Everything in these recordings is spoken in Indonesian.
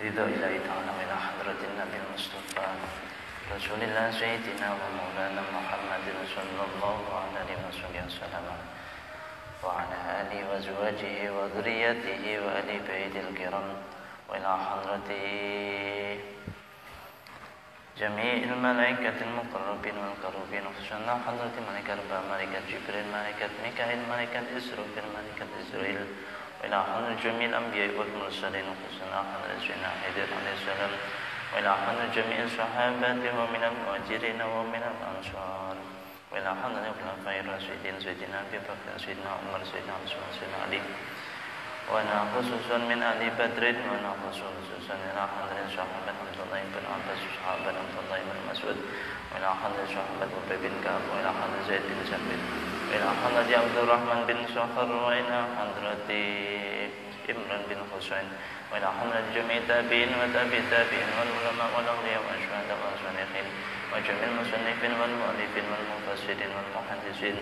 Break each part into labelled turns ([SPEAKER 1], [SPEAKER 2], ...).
[SPEAKER 1] ridho ilahi ta'ala wa ila hadratin Nabi Mustafa Rasulillah Sayyidina wa Maulana Muhammadin sallallahu alaihi wasallam wa ala alihi wa azwajihi wa dhurriyyatihi wa ali baitihi kiram wa ila hadrati jami'il malaikatil muqarrabin wal karubin khususnya hadrati malaikat malaikat Jibril, malaikat Mikail, malaikat Israfil, malaikat Israil وإلى حضرة جميع الأنبياء والمرسلين وخصوصا حضرة سيدنا خضر عليه السلام وإلى حضرة جميع الصحابة ومن المهاجرين ومن الأنصار وإلى حضرة الخلفاء الراشدين سيدنا أبي بكر سيدنا عمر سيدنا عثمان سيدنا علي وأنا خصوصا من أهل بدر وأنا خصوصا إلى حضرة صحابة عبد الله بن عباس صحابة عبد الله بن مسعود وإلى حضرة صحابة أبي بن كعب وإلى حضرة زيد بن ثابت وإلى حضرة عبد الرحمن بن صخر وإلى حضرة إمران بن حسين وإلى حضرة جميع التابعين وتابعي التابعين والعلماء والأولياء والشهداء والصالحين وجميع المصنفين والمؤلفين والمفسرين والمحدثين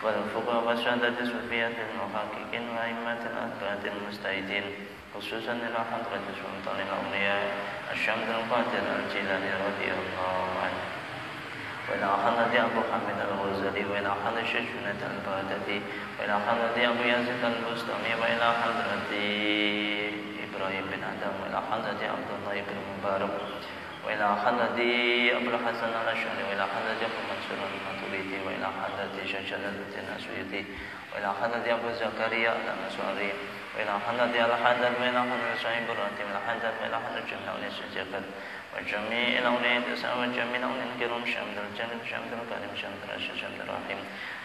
[SPEAKER 1] والفقهاء والسادة الصوفية المحققين وأئمة الأثبات المجتهدين خصوصا إلى حضرة سلطان الأولياء الشمس القادر الجيلاني رضي الله عنه وإلى حضرة أبو حامد الغزالي وإلى حضرة شجنة البغدادي وإلى حضرة أبو يزيد البستامي وإلى حضرة إبراهيم بن آدم وإلى حضرة عبد الله بن مبارك وإلى حضرة أبو الحسن الأشعري وإلى حضرة أبو منصور الماتريدي وإلى حضرة شجرة السيوطي وإلى حضرة أبو زكريا الأنصاري وإلى حضرة الحضر وإلى حضرة صاحب الراتب وإلى حضرة وإلى حضرة جميع أولياء الجبل وجميع الأولياء التسعة وجميع الأولياء الكرام شامل الجليل شامل الكريم شامل الرشيد شامل الرحيم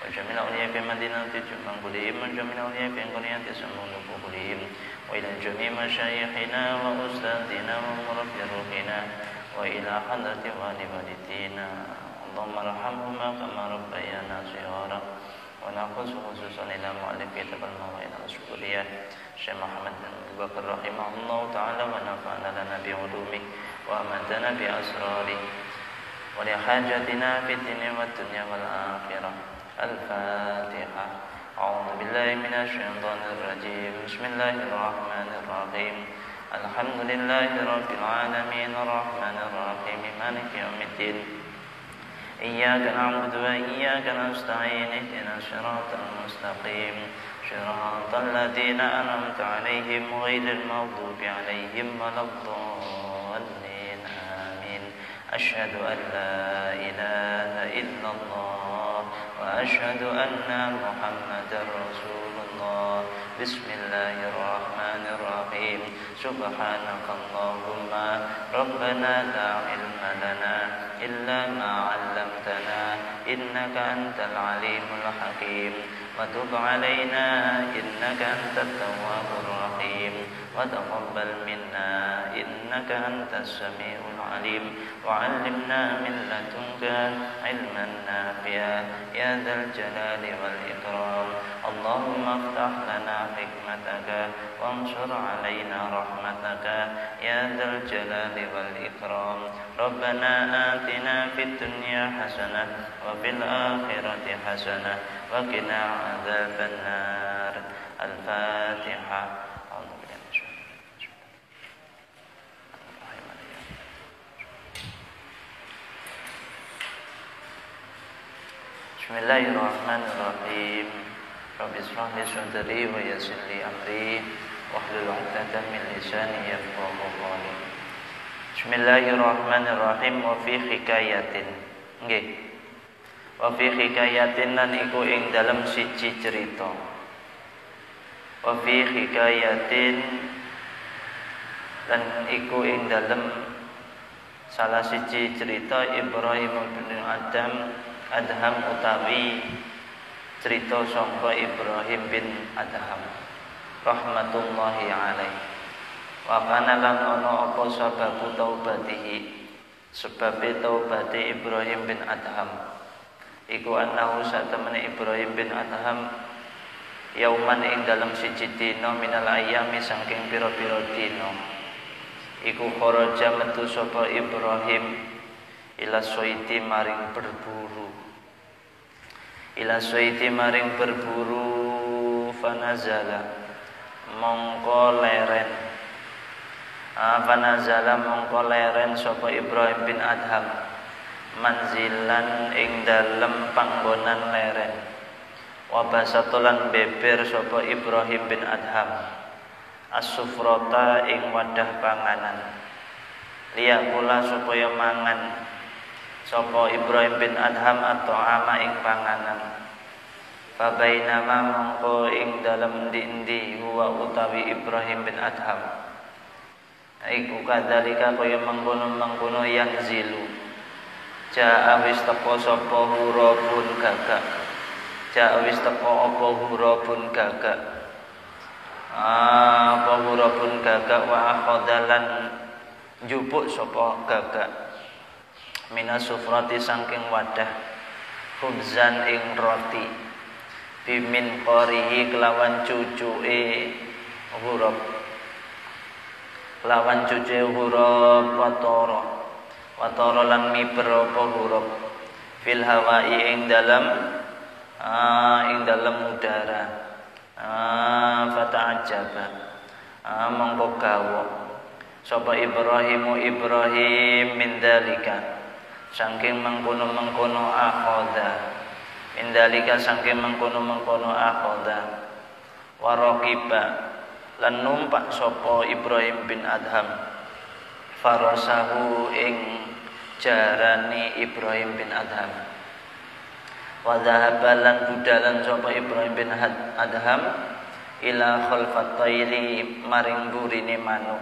[SPEAKER 1] وجميع الأولياء في مدينة جمع كلهم وجميع الأولياء في قرية سمون كلهم وإلى جميع مشايخنا وأستاذنا ومربي روحنا وإلى حضرة والدينا اللهم ارحمهما كما ربيانا صغارا ونأخذ خصوصا إلى مؤلف كتاب المواعظ الشكرية الشيخ محمد بن أبي بكر رحمه الله تعالى ونفعنا لنا بعلومه وأمتنا بأسراره ولحاجتنا في الدين والدنيا والآخرة الفاتحة أعوذ بالله من الشيطان الرجيم بسم الله الرحمن الرحيم الحمد لله رب العالمين الرحمن الرحيم مالك يوم الدين إياك نعبد وإياك نستعين اهدنا الصراط المستقيم صراط الذين أنعمت عليهم غير المغضوب عليهم ولا الضالين آمين أشهد أن لا إله إلا الله وأشهد أن محمدا رسول الله بسم الله الرحمن الرحيم سبحانك اللهم ربنا لا علم لنا إلا ما علمتنا إنك أنت العليم الحكيم وتب علينا إنك أنت التواب الرحيم وتقبل منا إنك أنت السميع العليم وعلمنا من لدنك علما نافعا يا ذا الجلال والإكرام اللهم افتح لنا حكمتك وانشر علينا رحمتك يا ذا الجلال والإكرام ربنا آتنا في الدنيا حسنة وفي الآخرة حسنة وقنا عذاب النار الفاتحة Bismillahirrahmanirrahim. Rabbi shrah li sadri wa yassir li amri wahlul 'uqdatam min lisani yafqahu qawli. Bismillahirrahmanirrahim. Wa fi hikayatin. Nggih. Wa fi hikayatin lan iku ing dalem siji cerita. Wa fi hikayatin lan iku ing dalem salah siji cerita Ibrahim bin Adham utawi cerita sangka Ibrahim bin Adham rahmatullahi alaih. Wa kana lan ana apa sababu taubatihi sebabe taubate Ibrahim bin Adham iku annahu satemene Ibrahim bin Adham yauman ing dalam siji dina minal ayami saking pira-pira dina iku kharaja metu sapa Ibrahim ila soiti maring berburu fanazala mongko leren Fanazala mongko leren sapa Ibrahim bin Adham manzilan ing dalem panggonan leren. Wa basatulan beber sapa Ibrahim bin Adham as-sufrata ing wadah panganan. Liyakula supaya mangan sapa Ibrahim bin Adham atau ama ing panganan. Fabainama mongko ing dalem ndi-ndi huwa utawi Ibrahim bin Adham iku kadzalika kaya mangkono-mangkono yang zilu. Ja'a wis teko sapa hurabun gagak. Ja'a wis teko apa hurabun gagak. Apa hurabun gagak wa akhadalan njupuk sapa gagak. Minas sufrati saking wadah khubzan ing roti. Bimin qorihi kelawan cucuke hurab. Lawan cucuke hurab watara lan miber apa hurab fil hawai ing dalam udara. Fata'ajaba mongko gawok sapa Ibrahim min dalika saking mengkono-mengkono akhoda min dalika saking mengkono-mengkono akhoda waraqiba lan numpak sapa Ibrahim bin Adham farasahu ing jarane Ibrahim bin Adham wa dhahaba lan budalan sapa Ibrahim bin Adham ila khalfataili maring burine manuk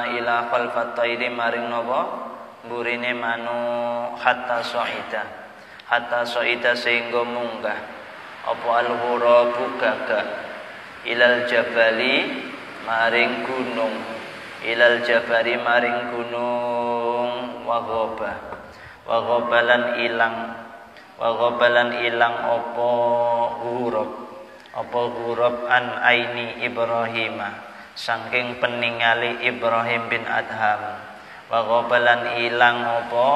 [SPEAKER 1] ila khalfataili maring napa burine manuk hatta soida sehingga munggah apa al-ghurabu gagak ilal jabali maring gunung waghobalan ilang apa hurab an aini Ibrahim saking peningali Ibrahim bin Adham waghobalan ilang apa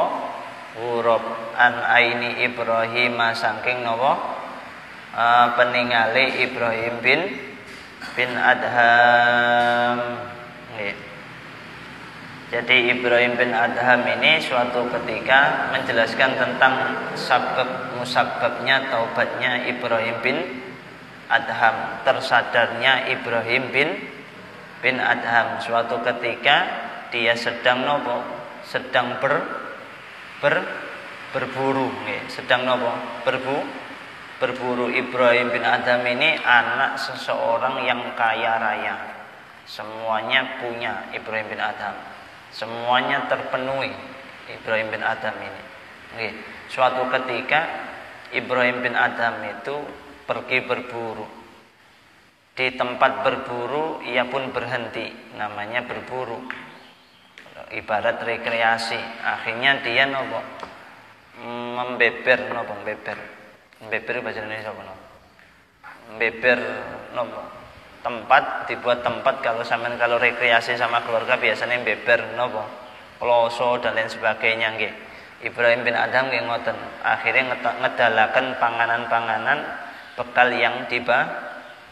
[SPEAKER 1] hurab an aini Ibrahim saking napa peningali Ibrahim bin Adham. Jadi Ibrahim bin Adham ini suatu ketika menjelaskan tentang musababnya taubatnya Ibrahim bin Adham, tersadarnya Ibrahim bin Adham. Suatu ketika dia sedang berburu, sedang berburu. Ibrahim bin Adham ini anak seseorang yang kaya raya. Semuanya punya Ibrahim bin Adham. Semuanya terpenuhi Ibrahim bin Adham ini. Suatu ketika Ibrahim bin Adham itu pergi berburu. Di tempat berburu ia pun berhenti, namanya berburu. Ibarat rekreasi. Akhirnya dia membeber. Beber bahasa Indonesia apa? Beber tempat, dibuat tempat kalau rekreasi sama keluarga biasanya beber kloso dan lain sebagainya nggih. Ibrahim bin Adham nggih ngoten. Akhirnya ngedalaken panganan-panganan bekal yang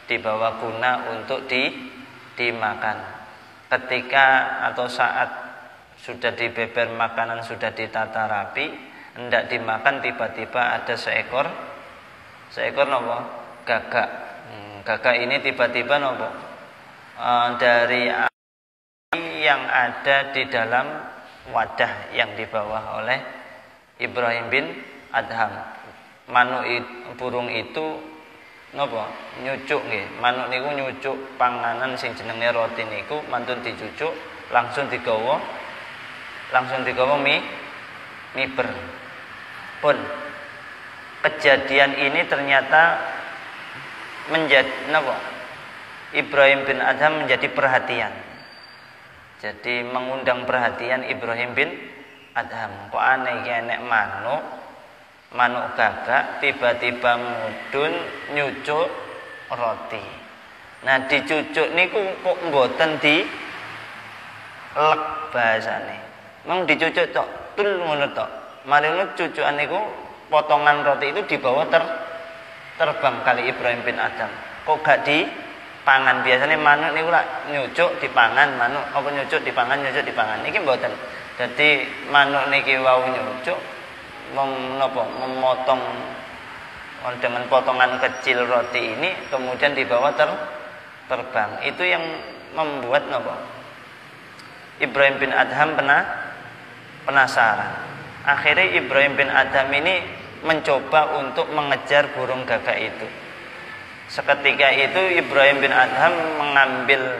[SPEAKER 1] dibawa guna untuk dimakan. Ketika atau saat sudah dibeber makanan sudah ditata rapi, hendak dimakan tiba-tiba ada seekor gagak. Gagak ini tiba-tiba dari api yang ada di dalam wadah yang dibawa oleh Ibrahim bin Adham. Burung itu nyucuk nggih. Manuk niku nyucuk panganan sing jenenge roti niku mantun dicucuk langsung digawa miber. Pun kejadian ini ternyata Ibrahim bin Adham menjadi perhatian. Jadi mengundang perhatian Ibrahim bin Adham. Kok aneh ya nek manuk gagak tiba-tiba mudhun nyucuk roti. Nah dicucuk niku kok mboten dilek bahasane. Mung dicucuk tok, tul ngono tok. Marine cucukan niku potongan roti itu dibawa terbang kali Ibrahim bin Adham. Kok gak pangan. Biasanya manuk niku lak nyucuk dipangan, manuk apa nyucuk dipangan, nyucuk dipangan. Niki mboten. Dadi manuk niki wau nyucuk memotong dengan potongan kecil roti ini kemudian dibawa terbang. Itu yang membuat Ibrahim bin Adham penasaran. Akhirnya Ibrahim bin Adham ini mencoba untuk mengejar burung gagak itu. Seketika itu Ibrahim bin Adham mengambil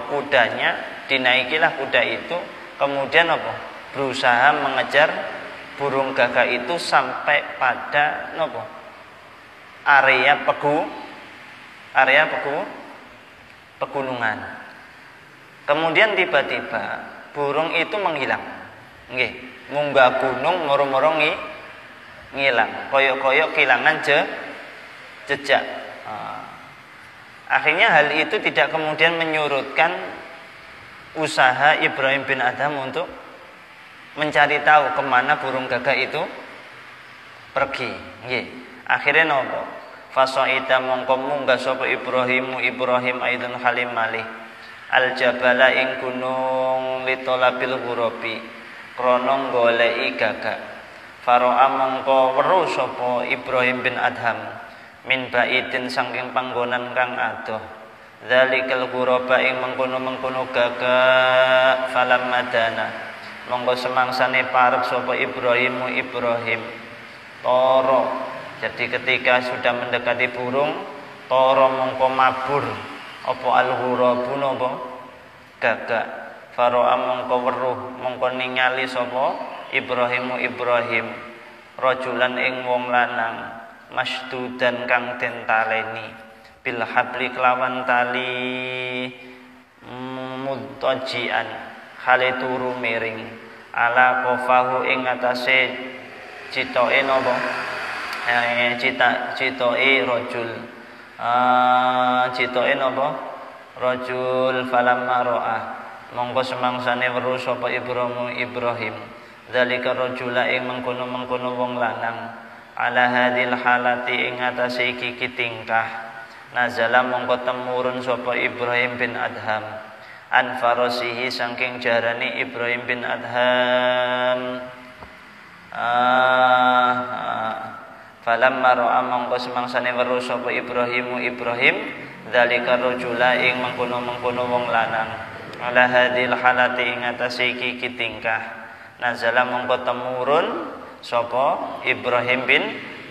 [SPEAKER 1] kudanya, dinaikilah kuda itu, kemudian berusaha mengejar burung gagak itu sampai pada area pegunungan. Kemudian tiba-tiba burung itu menghilang. Nggih, munggah gunung moro-moro ngilang, koyok-koyok kehilangan jejak. Akhirnya hal itu tidak kemudian menyurutkan usaha Ibrahim bin Adham untuk mencari tahu kemana burung gagak itu pergi. Akhirnya fasaida mongko munggah sapa Ibrahim aidun halim malih al jabala ing gunung litolabil ghurabi krana goleki gagak. Faro'a mongko weruh sapa Ibrahim bin Adham min baidin saking panggonan kang adoh zalikal ghuraba ing mengkono-mengkono gagak falam madana mongko semangsane parek sapa Ibrahim toro. Jadi ketika sudah mendekati burung toro mongko mabur apa al-ghurabu gagak. Faro'a mongko weruh mongko ningali sapa Ibrahim rajulan ing wong lanang masdudan kang den taleni bil habli kelawan tali mudtajian hale turu miring ala qafahu ing atase citoke citoke rajul citoke rajul falamma ra'a mongko semangsane weruh sapa Ibrahim zalika rajula ing mengkono-mengkono wong lanang ala hadil halati ing atase iki tingkah nazala mongko temurun sapa Ibrahim bin Adham an farasihi saking jarane Ibrahim bin Adham falamma ra'a mongko semangsane weruh sapa Ibrahim zalika rajula ing mengkono-mengkono wong lanang ala hadil halati ing atase iki tingkah nazala mongko temurun sapa Ibrahim bin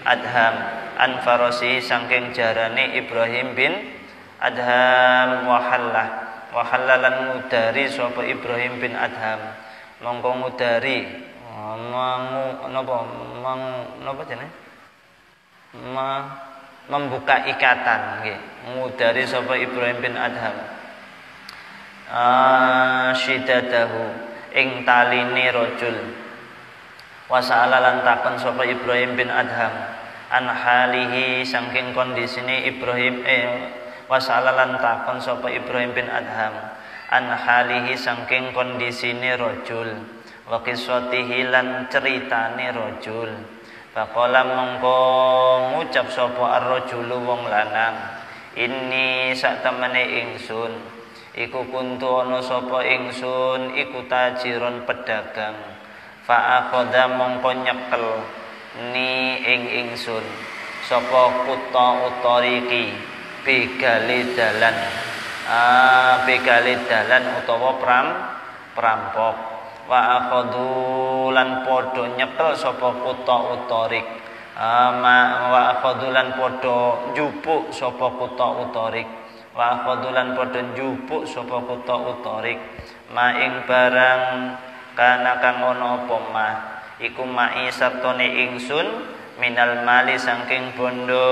[SPEAKER 1] Adham an farasi saking jarane Ibrahim bin Adham wahallalan ngudari sapa Ibrahim bin Adham mongko ngudari membuka ikatan nggih ngudari sapa Ibrahim bin Adham syidadahu ing taline rajul wasa'ala lan takon sapa Ibrahim bin Adham an halihi saking kondisine Ibrahim wasa'ala lan takon sapa Ibrahim bin Adham an halihi saking kondisine rajul wa qissatihi lan ceritane rajul faqala mongko ngucap sapa ar-rajulu wong lanang inni sak temene ingsun iku kuntu ana sapa ingsun iku tajiron pedagang fa akhadha mongko nyekel ni ing ingsun sapa kutha utariki begale dalan utawa perampok wa akhadhu lan padha nyekel sapa kutha utarik wa akhadhu lan padha njupuk sapa kutha utarik wa akhadhu lan padha njupuk sapa kutha utarik ma ing barang kana kang ana apa mah iku mai sartone ingsun minal mali saking bondo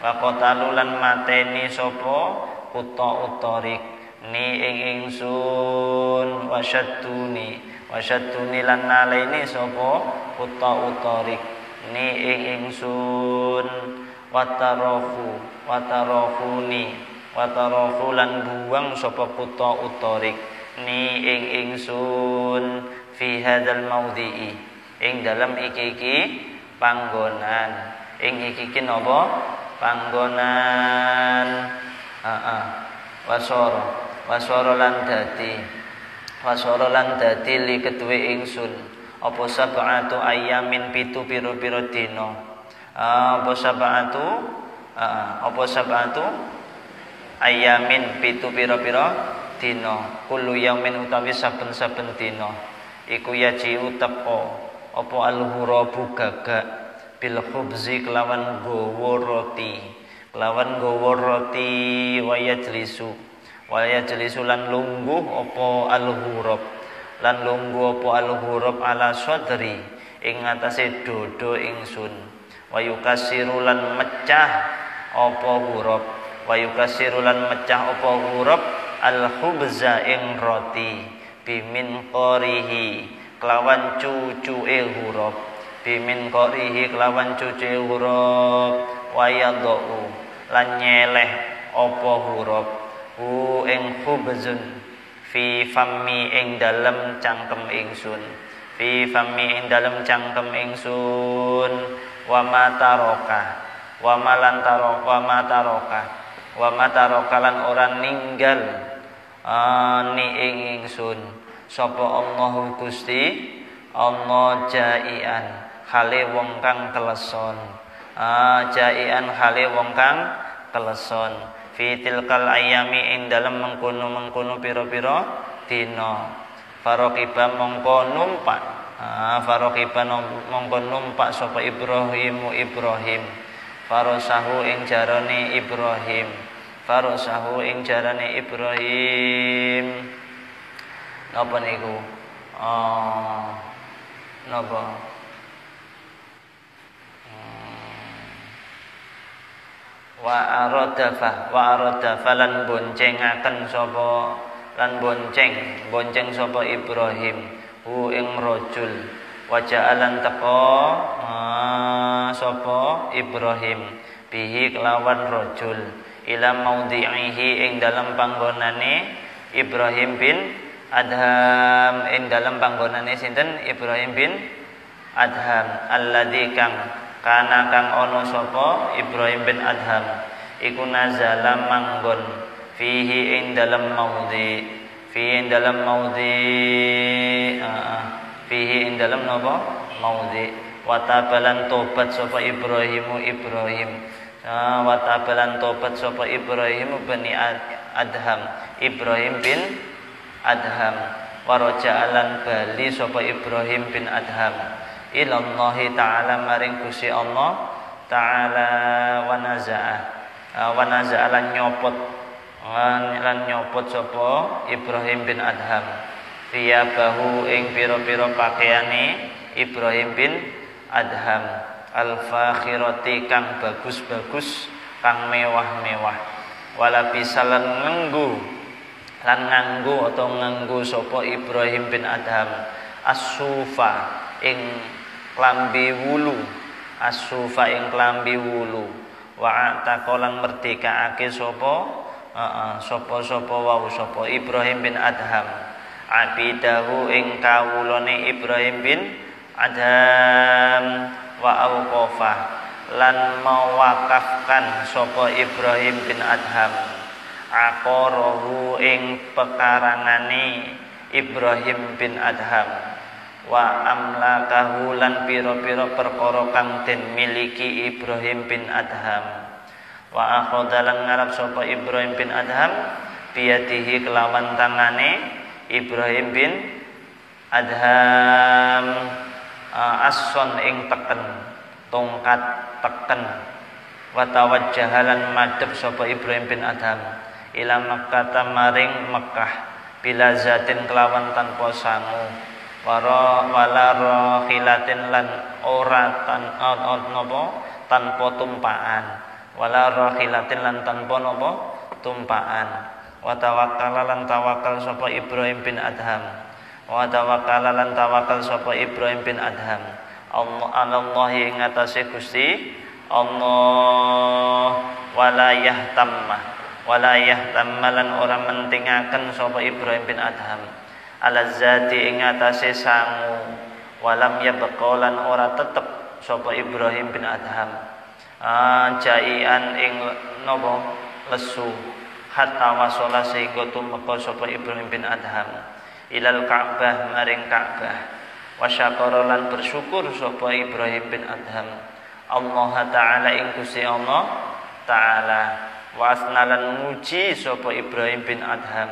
[SPEAKER 1] waqotalu lan mateni sapa kutha utarik ni ing ingsun wasyattuni lan naleni sapa kutha utarik ni ing ingsun watarofu lan buang sapa kutha utarik ni ing ingsun fi hadzal maudhi'i ing dalam iki panggonan ing iki napa panggonan wasara lan dadi li kedue ingsun apa sab'atu ayamin pitu pira-pira dina apa sab'atu ayamin pitu pira-pira dina kullu yaumin utawi saben-saben dina iku yaji'u teka apa al-hurabu gagak bil khubzi kelawan gawa roti wa yajlisu lan lungguh apa al-hurab ala sadri ing atase dodo ingsun wa yukasiru lan mecah apa hurab al-khubza ing roti bimin qorihi kelawan cucuke hurab wa yadau lan nyeleh apa hurab ing khubzun fi fammi ing dalem cangkem ingsun wa mataroka lan ora ninggal ni ing ingsun sapa Allahu Gusti Allah jaian hale wong kang teleson fi tilkal ayami ing dalem mengkono pira-pira dina faroqiba mongko numpak sapa Ibrahim farosahu ing jarane Ibrahim napa niku napa wa aradafa lan boncengaken sapa bonceng sapa Ibrahim ing rajul wa ja'alan teka sapa Ibrahim bihi kelawan rajul ila maudhi'ihi ing dalam panggonane Ibrahim bin Adham ing dalam panggonane sinten Ibrahim bin Adham alladzi kang ana sapa Ibrahim bin Adham iku nazala manggon fihi ing dalam maudhi wa tabalan tobat sapa Ibrahim bin Adham Ibrahim bin Adham wa raja'alan bali sapa Ibrahim bin Adham ilallahi ta'ala maring Gusti Allah ta'ala wa naza'a lan nyopot sapa Ibrahim bin Adham thiyabahu ing pira-pira pakaiane Ibrahim bin Adham al-fakhirati kang bagus-bagus kang mewah-mewah wala bisalan nganggo sapa Ibrahim bin Adham as-sufa ing klambi wulu wa taqalan merdekaake sapa Ibrahim bin Adham abidahu ing kawulane Ibrahim bin Adham wa auqafa lan mawakafkan sapa Ibrahim bin Adham aqarahu ing pekarangane Ibrahim bin Adham wa amlakahu lan pira-pira perkara kang den miliki Ibrahim bin Adham wa akhadalan ngarap sapa Ibrahim bin Adham biyadihi kelawan tangane Ibrahim bin Adham ason ing tongkat teken wa tawajjahalan madhep sapa Ibrahim bin Adham ila Makkah maring Mekah bila zatin kelawan tanpa sangu wala rakhilatin lan ora tanpa tumpaan wala rakhilatin lan tanpa napa tumpaan wa tawakkala lan tawakal sapa Ibrahim bin Adham Allah ing atase Gusti Allah wala yahtamma lan ora mentingaken sapa Ibrahim bin Adham ala zati ing atase sangu walam yabqa lan ora tetep sapa Ibrahim bin Adham jaian ing napa lesu hatta wasala sehingga tumeka sapa Ibrahim bin Adham ilal Ka'bah maring Ka'bah wa syakara lan bersyukur sapa Ibrahim bin Adham Allah taala ing Gusti Allah taala wa asnalan muji sapa Ibrahim bin Adham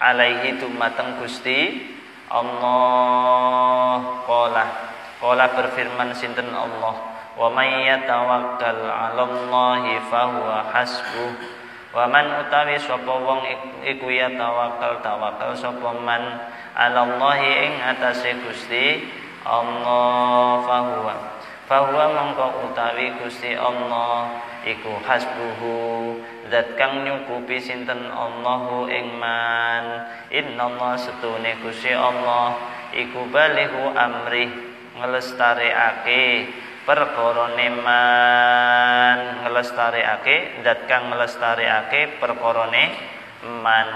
[SPEAKER 1] alaihi dumateng Gusti Allah qala berfirman sinten Allah wa may yatawakkal 'alallahi fahuwa hasbuh wa man utawi sapa wong iku ya tawakal sapa man 'alallahi ing atase Gusti Allah fahuwa mongko utawi Gusti Allah iku hasbuhu zat kang nyukupi sinten Allahu ing man innallaha setune Gusti Allah iku balighu amri nglestarekake perkara man nglestarekake zat kang nglestarekake perkarane man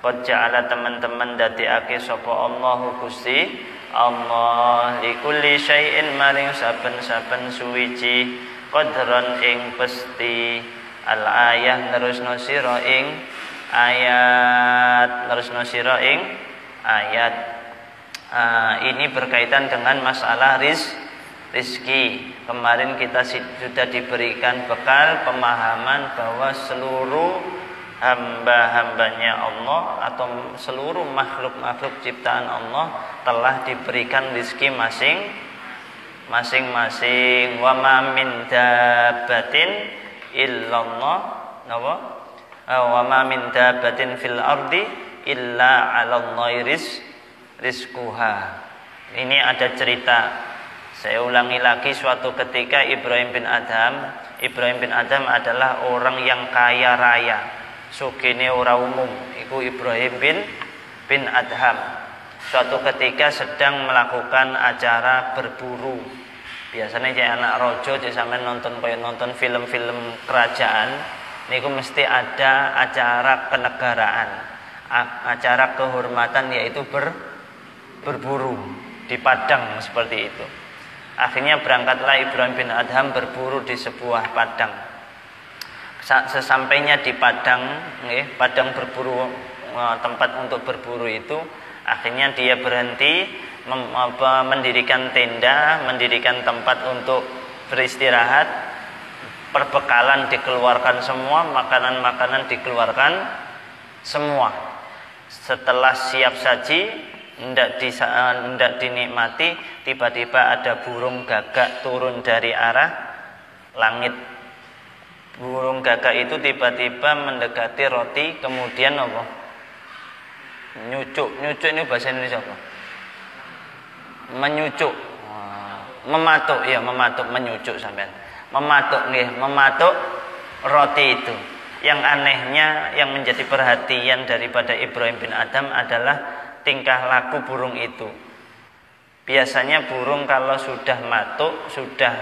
[SPEAKER 1] qad ja'ala teman-teman dadekake sapa Allahu Gusti Allah likulli syai'in maring saben-saben suwiji qadran ing pesti al ayah nerusno sira ing ayat ini berkaitan dengan masalah rizki. Kemarin kita sudah diberikan bekal pemahaman bahwa seluruh hamba-hambanya Allah atau seluruh makhluk-makhluk ciptaan Allah telah diberikan rizki masing-masing. Wa ma min dabbatin illallah wa ma min dabbatin fil ardi illa 'alallahi rizquha. Ini ada cerita. Saya ulangi lagi, suatu ketika Ibrahim bin Adham adalah orang yang kaya raya. Sugine ora umum, iku Ibrahim bin Adham. Suatu ketika sedang melakukan acara berburu. Biasanya cek anak rojo, cek sampean nonton film-film kerajaan, niku mesti ada acara kenegaraan, acara kehormatan, yaitu berburu di padang seperti itu. Akhirnya berangkatlah Ibrahim bin Adham berburu di sebuah padang. Sesampainya di padang berburu, tempat untuk berburu itu, akhirnya dia berhenti mendirikan tenda, mendirikan tempat untuk beristirahat. Perbekalan dikeluarkan semua, makanan-makanan dikeluarkan semua. Setelah siap saji, hendak dinikmati, tiba-tiba ada burung gagak turun dari arah langit. Burung gagak itu tiba-tiba mendekati roti, kemudian apa? Nyucuk ini bahasa Indonesia apa? Menyucuk, menyucuk sampean. Mematuk roti itu. Yang anehnya, yang menjadi perhatian daripada Ibrahim bin Adham adalah tingkah laku burung itu. Biasanya burung kalau sudah matuk, sudah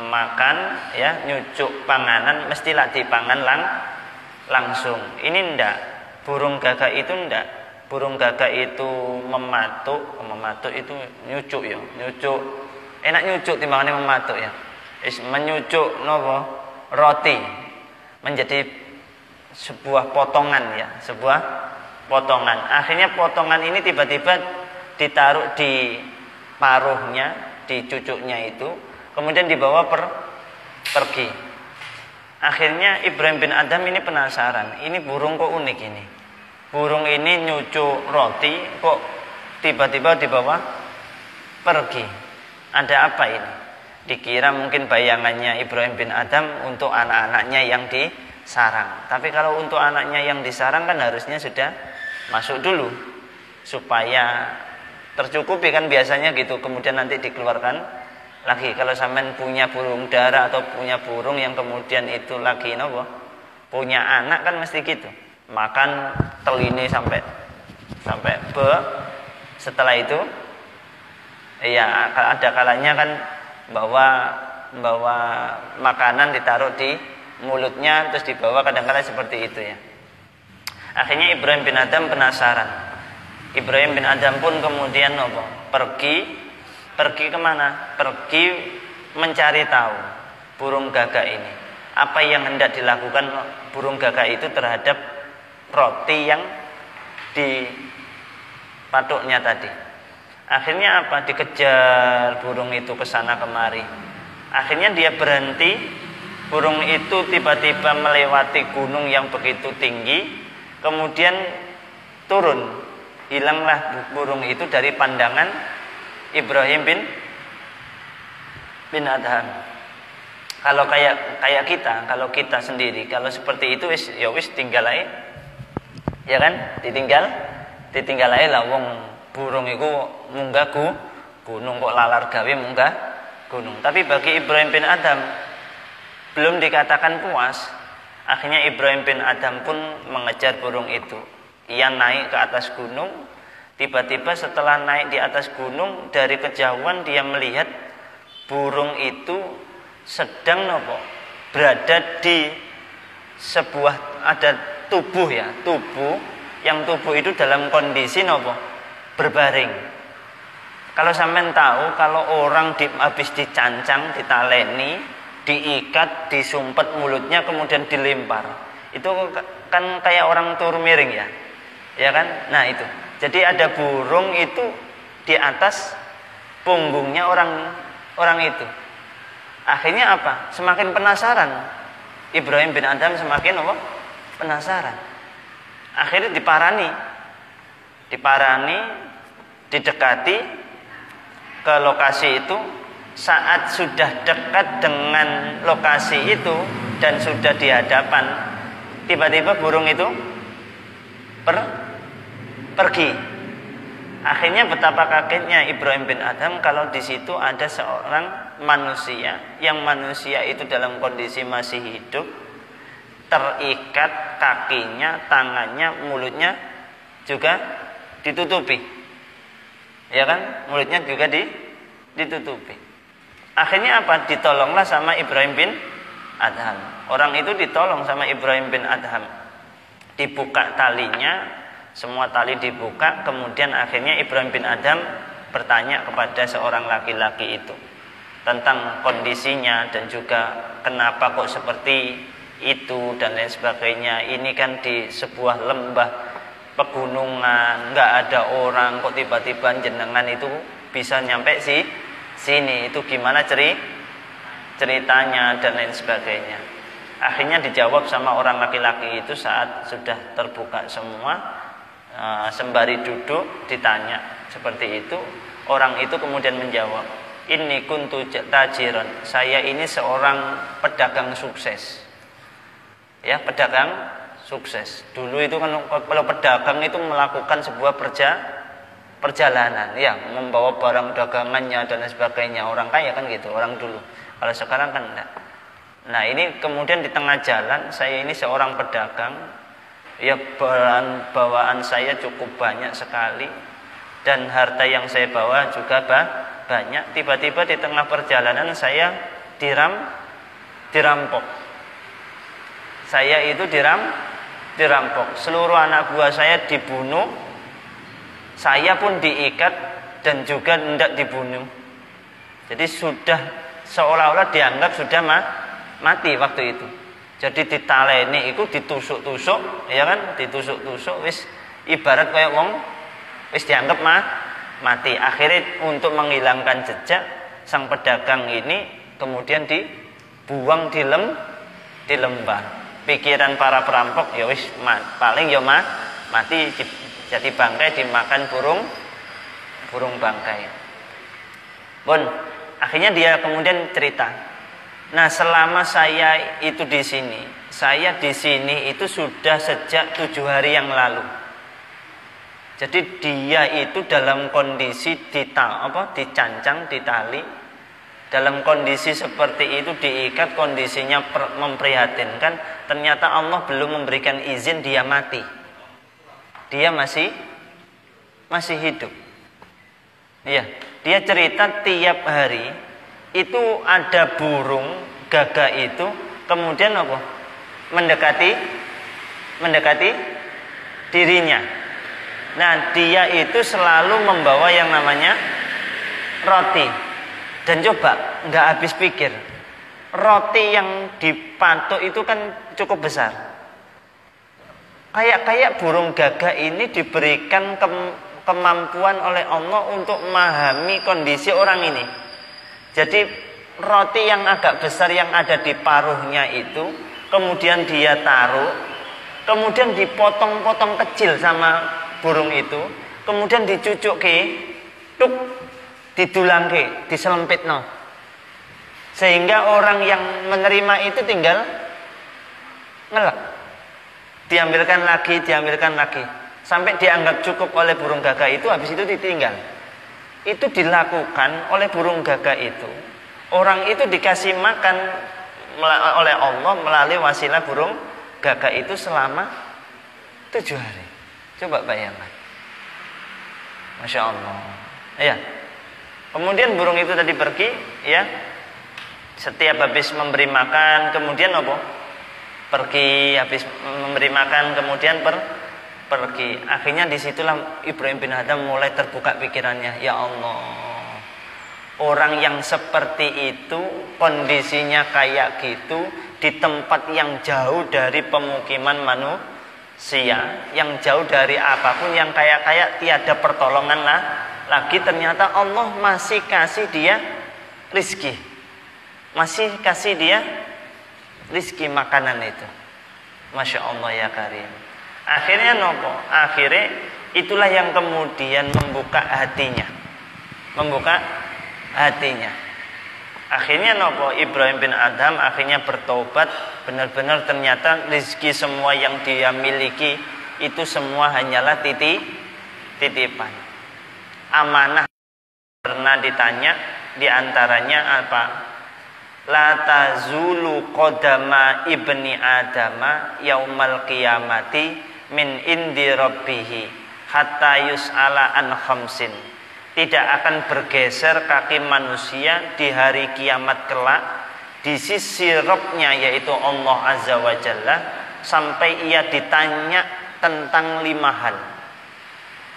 [SPEAKER 1] makan, ya, nyucuk panganan, mestilah dipangan langsung. Ini ndak. Burung gagak itu ndak. Burung gagak itu mematuk itu nyucuk ya. Nyucuk. Enak nyucuk timbangane mematuk ya. Menyucuk roti menjadi sebuah potongan ya, sebuah potongan. Akhirnya potongan ini tiba-tiba ditaruh di paruhnya, di cucuknya itu, kemudian dibawa pergi. Akhirnya Ibrahim bin Adham ini penasaran, ini burung kok unik ini. Burung ini nyucuk roti kok tiba-tiba dibawa pergi. Ada apa ini? Dikira mungkin bayangannya Ibrahim bin Adham untuk anak-anaknya yang di sarang. Tapi kalau untuk anaknya yang disarang kan harusnya sudah masuk dulu supaya tercukupi, kan biasanya gitu. Kemudian nanti dikeluarkan lagi. Kalau sampean punya burung dara atau punya burung yang kemudian itu lagi punya anak, kan mesti gitu. Makan telini sampai setelah itu ya ada kalanya kan bawa makanan ditaruh di mulutnya terus dibawa, kadang-kadang seperti itu ya. Akhirnya Ibrahim bin Adham penasaran. Ibrahim bin Adham pun kemudian pergi kemana? Pergi mencari tahu. burung gagak ini. Apa yang hendak dilakukan burung gagak itu terhadap roti yang dipatuknya tadi? Akhirnya apa? Dikejar burung itu ke sana kemari. Akhirnya dia berhenti. Burung itu tiba-tiba melewati gunung yang begitu tinggi, kemudian turun. Hilanglah burung itu dari pandangan Ibrahim bin Adham. Kalau kayak kita, kalau kita sendiri, kalau seperti itu wis tinggal aja. Ya kan? Ditinggal aja lah wong burung itu munggah gunung, kok lalar gawe munggah gunung. Tapi bagi Ibrahim bin Adham belum dikatakan puas. Akhirnya Ibrahim bin Adham pun mengejar burung itu. Ia naik ke atas gunung. Tiba-tiba setelah naik di atas gunung, dari kejauhan dia melihat burung itu sedang berada di sebuah, ada tubuh ya, yang tubuh itu dalam kondisi berbaring. Kalau sampean tahu, kalau orang habis dicancang, ditaleni, diikat, disumpet mulutnya, kemudian dilempar, itu kan kayak orang turu miring ya kan? Nah itu, jadi ada burung itu di atas punggungnya orang itu. Akhirnya apa? Semakin penasaran Ibrahim bin Adham, semakin penasaran. Akhirnya diparani, didekati ke lokasi itu. Saat sudah dekat dengan lokasi itu dan sudah di hadapan, tiba-tiba burung itu pergi. Akhirnya betapa kagetnya Ibrahim bin Adham kalau di situ ada seorang manusia, yang manusia itu dalam kondisi masih hidup, terikat kakinya, tangannya, mulutnya juga ditutupi. Ya kan? Mulutnya juga ditutupi. Akhirnya apa? Ditolonglah sama Ibrahim bin Adham. Orang itu ditolong sama Ibrahim bin Adham. Dibuka talinya, semua tali dibuka, kemudian akhirnya Ibrahim bin Adham bertanya kepada seorang laki-laki itu tentang kondisinya dan juga kenapa kok seperti itu dan lain sebagainya. Ini kan di sebuah lembah pegunungan, nggak ada orang, kok tiba-tiba jenengan itu bisa nyampe sini, itu gimana ceritanya dan lain sebagainya. Akhirnya dijawab sama orang laki-laki itu saat sudah terbuka semua. Sembari duduk ditanya seperti itu, orang itu kemudian menjawab, inni kuntu tajiran, saya ini seorang pedagang sukses. Ya, pedagang sukses. Dulu itu kan kalau pedagang itu melakukan sebuah perjalanan, ya, membawa barang dagangannya dan lain sebagainya. Orang kaya kan gitu, orang dulu. Kalau sekarang kan enggak. Nah, ini kemudian di tengah jalan, saya ini seorang pedagang. Ya, bawaan saya cukup banyak sekali dan harta yang saya bawa juga banyak. Tiba-tiba di tengah perjalanan saya dirampok. Saya itu dirampok. Seluruh anak buah saya dibunuh. Saya pun diikat dan juga hendak dibunuh. Jadi sudah seolah-olah dianggap sudah mati waktu itu. Jadi ditaleni itu ditusuk-tusuk, ya kan? Ditusuk-tusuk wis ibarat kayak wong wis dianggap mati. Akhirnya untuk menghilangkan jejak, sang pedagang ini kemudian dibuang di lembah. Pikiran para perampok ya wis paling ya mati, jadi bangkai dimakan burung bangkai. Pun akhirnya dia kemudian cerita. Nah, selama saya itu di sini, saya di sini itu sudah sejak 7 hari yang lalu. Jadi dia itu dalam kondisi dicancang, ditali, dalam kondisi seperti itu, diikat, kondisinya memprihatinkan. Ternyata Allah belum memberikan izin dia mati. Dia masih hidup. Iya, dia cerita tiap hari itu ada burung gagak itu kemudian mendekati dirinya. Nah, dia itu selalu membawa yang namanya roti. Dan coba nggak habis pikir, roti yang dipatuk itu kan cukup besar. Kayak burung gagak ini diberikan kemampuan oleh Allah untuk memahami kondisi orang ini. Jadi roti yang agak besar yang ada di paruhnya itu, kemudian dia taruh, kemudian dipotong-potong kecil sama burung itu, kemudian dicucuk ke, tuk, didulang ke, diselempit no. Sehingga orang yang menerima itu tinggal ngelak, diambilkan lagi, sampai dianggap cukup oleh burung gagak itu, habis itu ditinggal. Itu dilakukan oleh burung gagak itu. Orang itu dikasih makan oleh Allah melalui wasilah burung gagak itu selama 7 hari. Coba bayangkan. Masya Allah. Ya. Kemudian burung itu tadi pergi, ya. Setiap habis memberi makan, kemudian apa? Pergi, habis memberi makan, kemudian pergi. Akhirnya disitulah Ibrahim bin Adham mulai terbuka pikirannya. Ya Allah. Orang yang seperti itu, kondisinya kayak gitu, di tempat yang jauh dari pemukiman manusia, yang jauh dari apapun, yang kayak tiada pertolongan lah. Lagi ternyata Allah masih kasih dia rizki, masih kasih dia rizki makanan itu. Masya Allah ya karim. Akhirnya nopo? Akhirnya itulah yang kemudian membuka hatinya, Akhirnya nopo? Ibrahim bin Adham akhirnya bertobat. Benar-benar ternyata rezeki semua yang dia miliki itu semua hanyalah titipan. Amanah pernah ditanya, diantaranya apa? La tazulu qadama ibni adama yaumal qiyamati min indi rabbihi hatta yus'ala an khamsin. Tidak akan bergeser kaki manusia di hari kiamat kelak di sisi Rabb-nya, yaitu Allah Azza wa Jalla, sampai ia ditanya tentang 5 hal.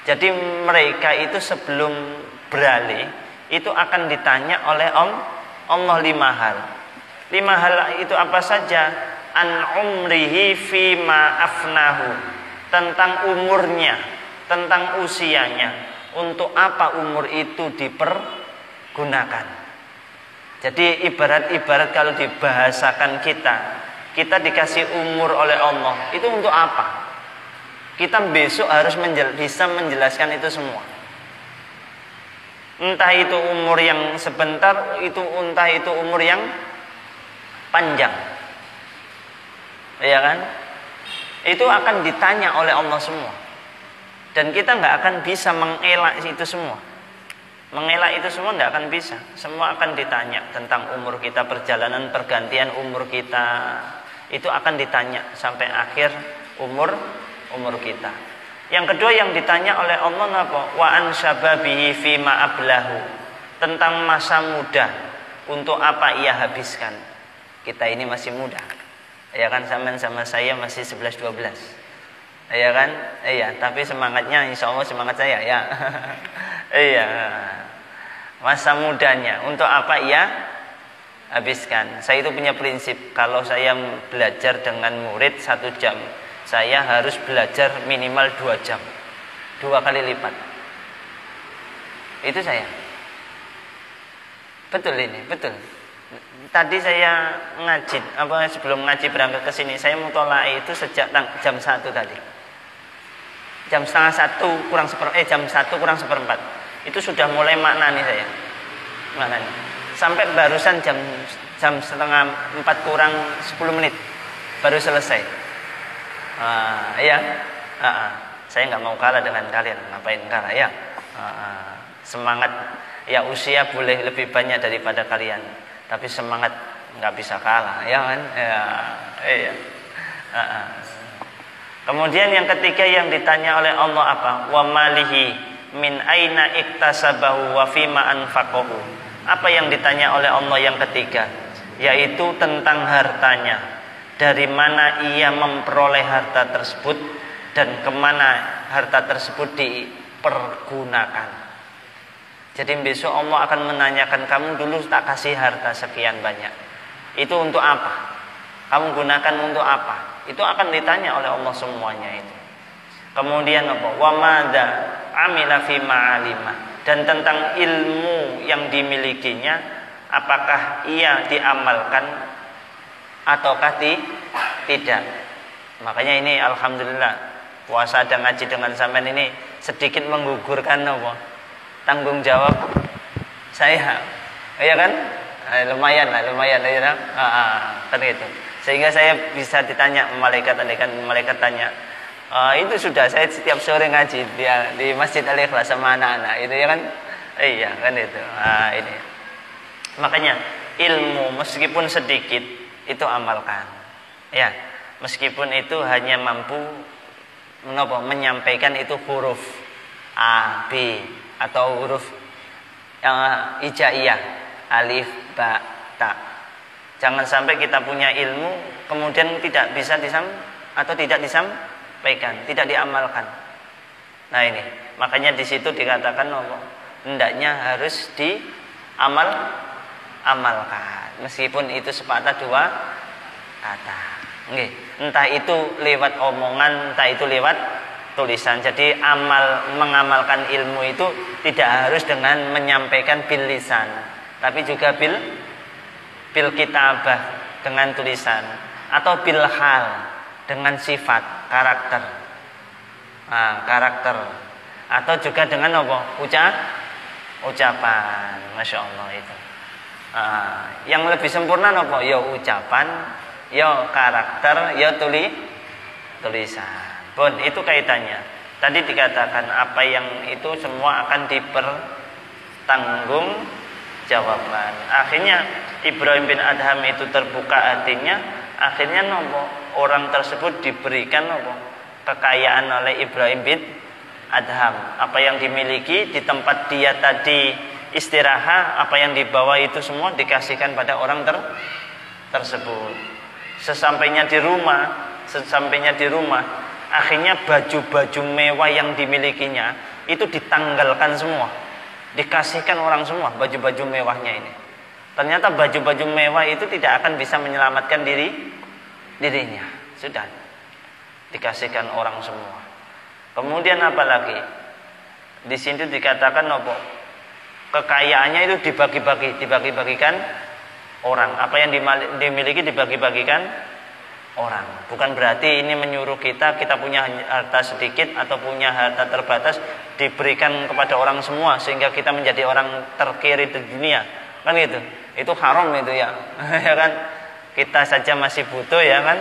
[SPEAKER 1] Jadi mereka itu sebelum beralih itu akan ditanya oleh Allah 5 hal. 5 hal itu apa saja? An umrihi fima afnahu, tentang umurnya, tentang usianya. Untuk apa umur itu dipergunakan? Jadi ibarat kalau dibahasakan kita dikasih umur oleh Allah, itu untuk apa? Kita besok harus bisa menjelaskan itu semua. Entah itu umur yang sebentar, entah itu umur yang panjang, ya kan? Itu akan ditanya oleh Allah semua. Dan kita nggak akan bisa mengelak itu semua. Mengelak itu semua nggak akan bisa. Semua akan ditanya tentang umur kita, perjalanan pergantian umur kita. Itu akan ditanya sampai akhir umur kita. Yang kedua yang ditanya oleh Allah apa? Wa an syababihi fima ablahu, tentang masa muda, untuk apa ia habiskan. Kita ini masih muda. Ya kan, sama saya masih 11-12. Iya kan? Iya, tapi semangatnya insya Allah semangat saya ya. Iya. Masa mudanya untuk apa ia habiskan? Saya itu punya prinsip, kalau saya belajar dengan murid 1 jam, saya harus belajar minimal 2 jam, 2 kali lipat. Itu saya. Betul ini, betul. Tadi saya ngaji, sebelum ngaji berangkat ke sini, saya mutolak itu sejak jam 1 tadi. Jam 1:30 kurang jam 1 kurang 1/4 itu sudah mulai maknani saya. Maknani. Sampai barusan jam 3:30 kurang 10 menit baru selesai. Iya. Saya nggak mau kalah dengan kalian. Ngapain kalah ya? Semangat ya, usia boleh lebih banyak daripada kalian, tapi semangat nggak bisa kalah, ya kan? Ya, iya. Kemudian yang ketiga yang ditanya oleh Allah apa? Wa malihi min aina iktasabahu wa fima anfaqahu. Apa yang ditanya oleh Allah yang ketiga? Yaitu tentang hartanya. Dari mana ia memperoleh harta tersebut dan kemana harta tersebut dipergunakan. Jadi besok Allah akan menanyakan, kamu dulu tak kasih harta sekian banyak, Itu untuk apa? Kamu gunakan untuk apa? Itu akan ditanya oleh Allah semuanya itu. Kemudian apa? Wa madza amila fi ma'alima, dan tentang ilmu yang dimilikinya, apakah ia diamalkan ataukah tidak. Makanya ini alhamdulillah puasa dan ngaji dengan sampean ini sedikit menggugurkan apa? Tanggung jawab saya. Iya kan? Lumayan lah ya. Kan gitu. Sehingga saya bisa ditanya malaikat, andaikan malaikat tanya, itu sudah saya setiap sore ngaji di Masjid Al-Ikhlas sama anak-anak itu ya kan. Iya kan itu. Ini makanya ilmu meskipun sedikit itu amalkan ya, meskipun itu hanya mampu menyampaikan itu huruf A, B atau huruf hijaiyah, alif, ba, ta. Jangan sampai kita punya ilmu kemudian tidak bisa tidak disampaikan, tidak diamalkan. Nah ini, makanya di situ dikatakan hendaknya harus amalkan, meskipun itu sepatah dua kata. Entah itu lewat omongan, entah itu lewat tulisan. Jadi mengamalkan ilmu itu tidak harus dengan menyampaikan bil lisan, tapi juga bil kitabah dengan tulisan, atau bil hal dengan sifat karakter, atau juga dengan ucapan. Masya Allah itu. Yang lebih sempurna ya ucapan, ya karakter, ya tulisan. Pun itu kaitannya. Tadi dikatakan apa yang itu semua akan dipertanggungjawabkan. Akhirnya Ibrahim bin Adham itu terbuka hatinya. Akhirnya orang tersebut diberikan kekayaan oleh Ibrahim bin Adham. Apa yang dimiliki di tempat dia tadi istirahat, apa yang dibawa itu semua dikasihkan pada orang tersebut. Sesampainya di rumah, akhirnya baju-baju mewah yang dimilikinya itu ditanggalkan semua, dikasihkan orang semua baju-baju mewahnya ini. Ternyata baju-baju mewah itu tidak akan bisa menyelamatkan dirinya. Sudah dikasihkan orang semua. Kemudian apa lagi? Di sini dikatakan kekayaannya itu dibagi-bagikan orang. Apa yang dimiliki dibagi-bagikan orang. Bukan berarti ini menyuruh kita punya harta sedikit atau punya harta terbatas diberikan kepada orang semua sehingga kita menjadi orang terkiri di dunia. Kan gitu. Itu haram itu ya. Ya kan? Kita saja masih butuh ya kan?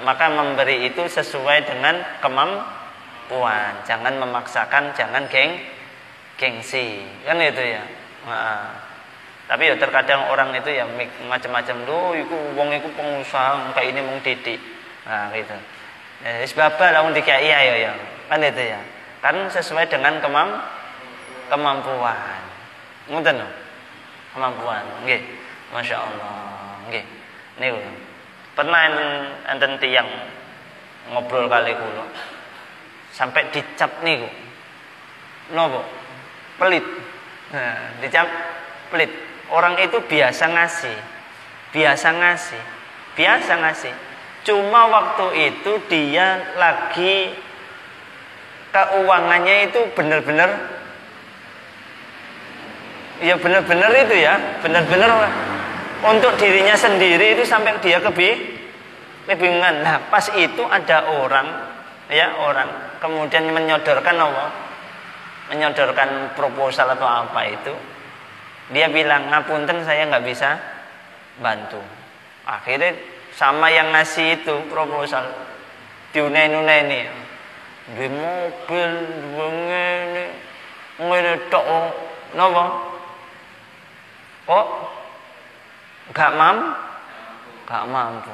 [SPEAKER 1] Maka memberi itu sesuai dengan kemampuan. Jangan memaksakan, jangan gengsi. Kan itu ya. Tapi ya terkadang orang itu ya macam-macam. Wong iku pengusaha kayak ini mung didik. Nah gitu. Wis babal lamun dikai ya. Kan itu ya. Kan sesuai dengan kemampuan. Ngoten lho. Kemampuan. Nggih. Masya Allah. Nggih. Niku. Pernah enten tiyang ngobrol kali kula. Sampai dicap niku. Napa? Pelit. Nah, dicap pelit. Orang itu biasa ngasih. Cuma waktu itu dia lagi keuangannya itu benar-benar itu ya, benar-benar untuk dirinya sendiri itu sampai dia kebingungan. Nah, pas itu ada orang kemudian menyodorkan proposal atau apa itu. Dia bilang, ngapunten saya nggak bisa bantu. Akhirnya sama yang ngasih itu proposal diunai-unai, di mobil, ngene tok, napa? Kok nggak mampu.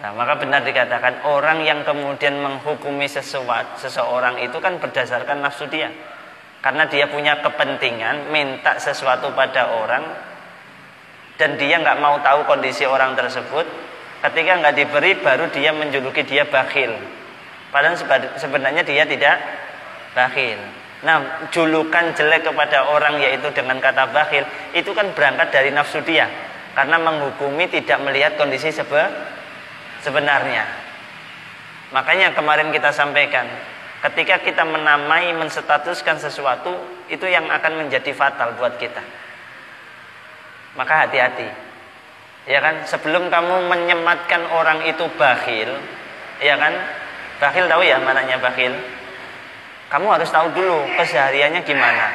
[SPEAKER 1] Nah, maka benar dikatakan orang yang kemudian menghukumi seseorang itu kan berdasarkan nafsu dia. Karena dia punya kepentingan minta sesuatu pada orang dan dia nggak mau tahu kondisi orang tersebut. Ketika nggak diberi, baru dia menjuluki dia bakhil. Padahal sebenarnya dia tidak bakhil. Nah, julukan jelek kepada orang yaitu dengan kata bakhil itu kan berangkat dari nafsu dia.
[SPEAKER 2] Karena menghukumi tidak melihat kondisi sebenarnya. Makanya kemarin kita sampaikan, ketika kita menamai, menstatuskan sesuatu, itu yang akan menjadi fatal buat kita. Maka hati-hati. Ya kan, sebelum kamu menyematkan orang itu bakhil, ya kan? Bakhil tahu ya mananya bakhil? Kamu harus tahu dulu kesehariannya gimana.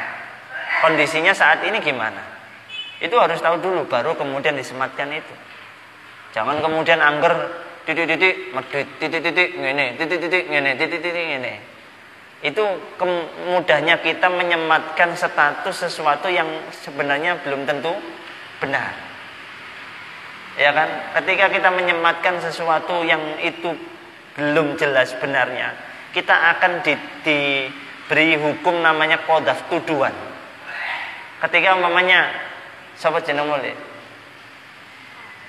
[SPEAKER 2] Kondisinya saat ini gimana. Itu harus tahu dulu, baru kemudian disematkan itu. Jangan kemudian angger titik-titik medit, titik-titik ngene, titik-titik ngene, titik-titik ngene. Itu mudahnya kita menyematkan status sesuatu yang sebenarnya belum tentu benar. Ya kan? Ketika kita menyematkan sesuatu yang itu belum jelas benarnya, kita akan diberi hukum namanya qadzaf, tuduhan. Ketika umpamanya sapa jenengmu le?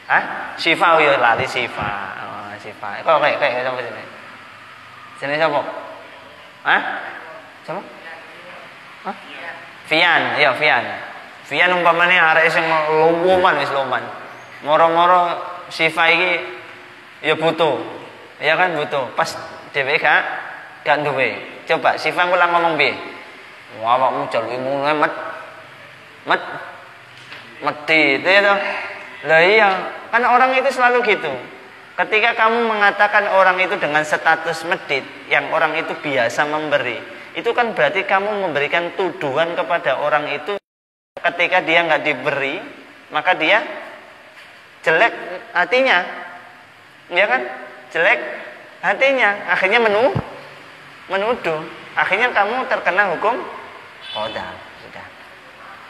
[SPEAKER 2] Hah? Syifa yo lali Syifa. Oh, Syifa. Kok kayak sapa jenenge? Jenenge sapa? Hah? Sapa? Hah? Fian, ya Fian. Fian umpamanya arek sing lowoman wis loman. Moro-moro Syifa iki ya butuh. Ya kan butuh. Pas dhewe gak duwe. Coba Syifa kula ngomong piye? Wah, awakmu jaluki ngono medit itu. Lah iya, kan orang itu selalu gitu. Ketika kamu mengatakan orang itu dengan status medit, yang orang itu biasa memberi, itu kan berarti kamu memberikan tuduhan kepada orang itu. Ketika dia nggak diberi, maka dia jelek hatinya, ya kan? Jelek hatinya, akhirnya menuduh, akhirnya kamu terkena hukum qadzaf. Sudah.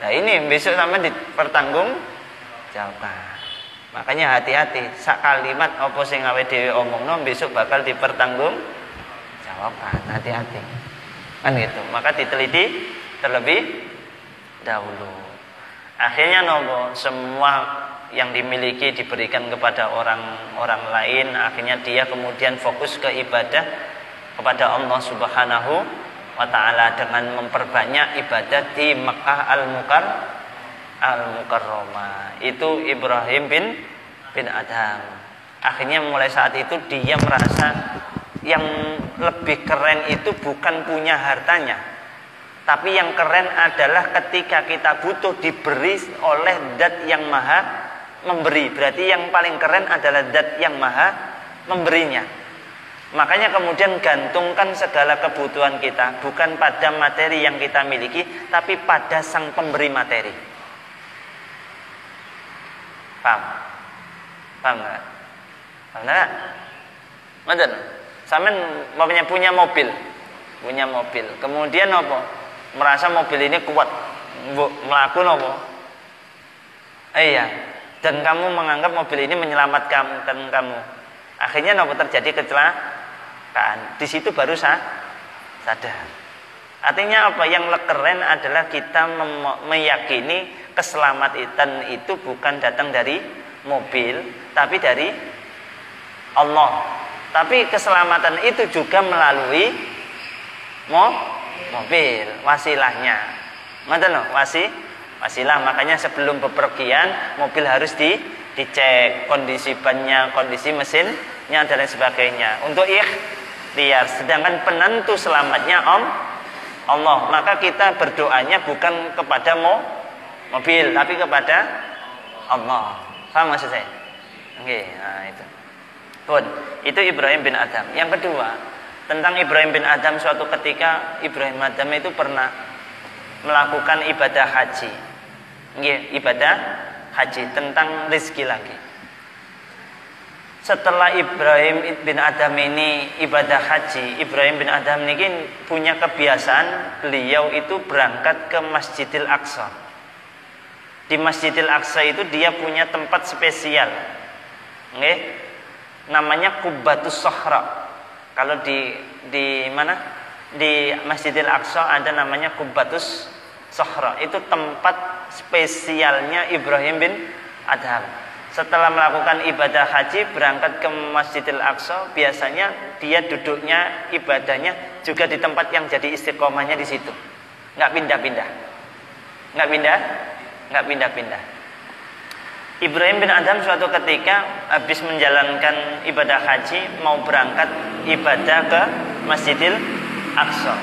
[SPEAKER 2] Nah ini besok sama dipertanggung jawabkan. Makanya hati-hati, sak kalimat apa sing awe dhewe omongno besok bakal dipertanggung jawabkan. Hati-hati. Kan gitu. Maka diteliti terlebih dahulu. Akhirnya nopo, semua yang dimiliki diberikan kepada orang lain, akhirnya dia kemudian fokus ke ibadah kepada Allah Subhanahu wa taala dengan memperbanyak ibadah di Mekah Al-Mukarramah. Itu Ibrahim bin Adham. Akhirnya mulai saat itu dia merasa yang lebih keren itu bukan punya hartanya, tapi yang keren adalah ketika kita butuh diberi oleh Zat yang Maha memberi. Berarti yang paling keren adalah Zat yang Maha memberinya. Makanya kemudian gantungkan segala kebutuhan kita bukan pada materi yang kita miliki, tapi pada sang pemberi materi. Paham? Paham nggak? Paham nggak? Betul. Sampean punya mobil, kemudian apa? Merasa mobil ini kuat, melakukan apa? Iya. Dan kamu menganggap mobil ini menyelamatkan kamu. Akhirnya apa terjadi kecelakaan? Di situ baru sadar. Artinya apa? Yang keren adalah kita meyakini keselamatan itu bukan datang dari mobil, tapi dari Allah. Tapi keselamatan itu juga melalui mobil, wasilahnya. Ngoten lho, wasilah. Makanya sebelum bepergian mobil harus dicek kondisi bannya, kondisi mesinnya dan lain sebagainya untuk ikhtiar. Sedangkan penentu selamatnya Allah. Maka kita berdoanya bukan kepada mobil, tapi kepada Allah. Paham maksud saya? Oke, nah itu. Pun, itu Ibrahim bin Adham. Yang kedua, tentang Ibrahim bin Adham, suatu ketika Ibrahim bin Adham itu pernah melakukan ibadah haji. Ibadah haji tentang rezeki lagi. Setelah Ibrahim bin Adham ini ibadah haji, Ibrahim bin Adham ini punya kebiasaan beliau itu berangkat ke Masjidil Aqsa. Di Masjidil Aqsa itu dia punya tempat spesial. Namanya Qubbatus Sohra. Kalau di mana? Di Masjidil Aqsa ada namanya Qubbatus Sohra. Itu tempat spesialnya Ibrahim bin Adham. Setelah melakukan ibadah haji berangkat ke Masjidil Aqsa, biasanya dia duduknya ibadahnya juga di tempat yang jadi istiqomahnya di situ. Nggak pindah-pindah. Ibrahim bin Adham suatu ketika habis menjalankan ibadah haji, mau berangkat ibadah ke Masjidil Aqsa.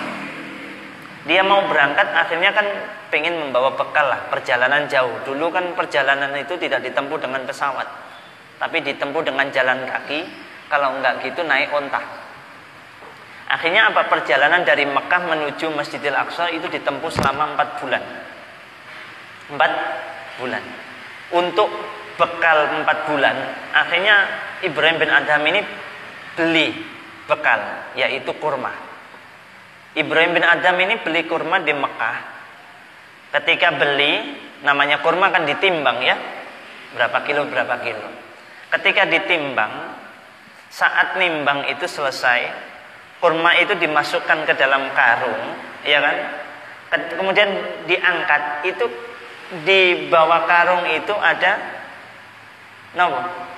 [SPEAKER 2] Dia mau berangkat, akhirnya kan pengen membawa bekal lah, perjalanan jauh. Dulu kan perjalanan itu tidak ditempuh dengan pesawat, tapi ditempuh dengan jalan kaki. Kalau enggak gitu naik onta. Akhirnya apa? Perjalanan dari Mekah menuju Masjidil Aqsa itu ditempuh selama 4 bulan. 4 bulan. Untuk bekal 4 bulan, akhirnya Ibrahim bin Adham ini beli bekal, yaitu kurma. Ibrahim bin Adham ini beli kurma di Mekah. Ketika beli, namanya kurma kan ditimbang ya, berapa kilo. Ketika ditimbang, saat nimbang itu selesai, kurma itu dimasukkan ke dalam karung, ya kan? Kemudian diangkat, itu di bawah karung itu ada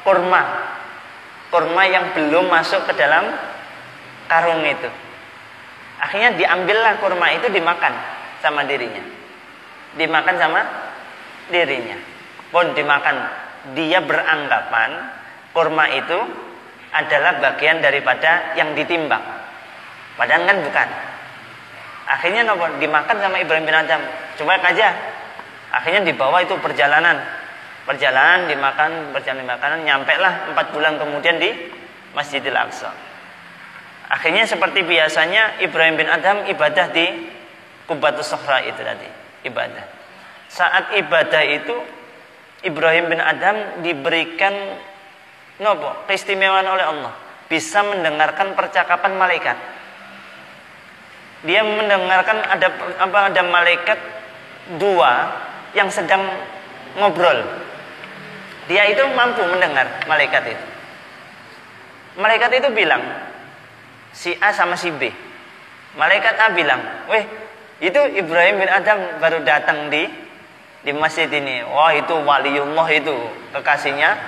[SPEAKER 2] kurma yang belum masuk ke dalam karung itu. Akhirnya diambillah kurma itu, dimakan sama dirinya. Pun dimakan. Dia beranggapan kurma itu adalah bagian daripada yang ditimbang. Padahal kan bukan. Akhirnya dimakan sama Ibrahim bin Adham. Coba aja. Akhirnya dibawa itu perjalanan dimakan, nyampe lah 4 bulan kemudian di Masjidil Aqsa. Akhirnya seperti biasanya Ibrahim bin Adham ibadah di Qubbatus Sakhra itu tadi, ibadah. Saat ibadah itu Ibrahim bin Adham diberikan keistimewaan oleh Allah, bisa mendengarkan percakapan malaikat. Dia mendengarkan ada malaikat 2 yang sedang ngobrol. Dia itu mampu mendengar malaikat itu. Malaikat itu bilang, si A sama si B. Malaikat A bilang, itu Ibrahim bin Adham baru datang di masjid ini. Wah, itu waliullah, itu kekasihnya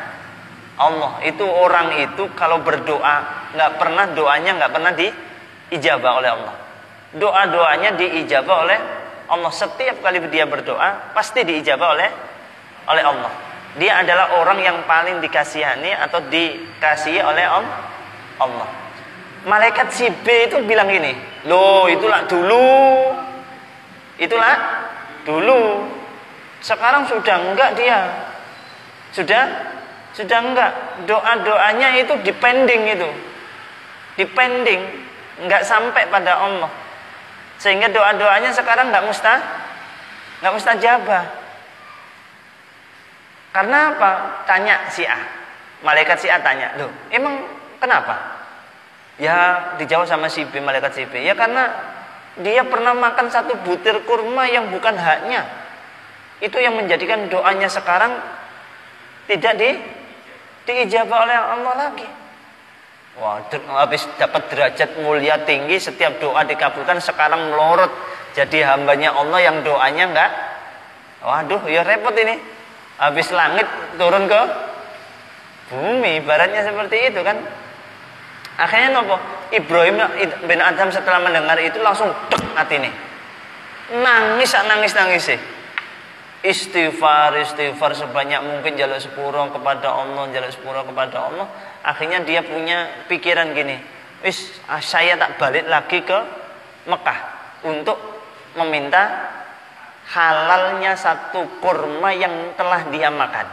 [SPEAKER 2] Allah. Itu orang itu kalau berdoa doanya nggak pernah diijabah oleh Allah. Doa-doanya diijabah oleh Allah. Setiap kali dia berdoa pasti diijabah oleh Allah. Dia adalah orang yang paling dikasihani atau dikasihi oleh Allah. Malaikat si B itu bilang gini, loh itulah dulu. Sekarang sudah enggak dia. Sudah enggak. Doa-doanya itu dipending, enggak sampai pada Allah. Sehingga doa-doanya sekarang enggak mustajabah. Karena apa? Tanya si A. Malaikat si A tanya, loh emang kenapa? Ya dijawab sama si B, malaikat si B. Ya karena dia pernah makan 1 butir kurma yang bukan haknya. Itu yang menjadikan doanya sekarang tidak diijabah oleh Allah lagi. Wah, habis dapat derajat mulia tinggi, setiap doa dikabulkan, sekarang melorot jadi hambanya Allah yang doanya enggak. Waduh, ya repot ini. Habis langit turun ke bumi, ibaratnya seperti itu kan. Akhirnya Ibrahim bin Adham setelah mendengar itu langsung atine. Nangis sih. Istighfar sebanyak mungkin, jaluk sepuro kepada Allah. Akhirnya dia punya pikiran gini, saya tak balik lagi ke Mekah untuk meminta halalnya 1 kurma yang telah dia makan.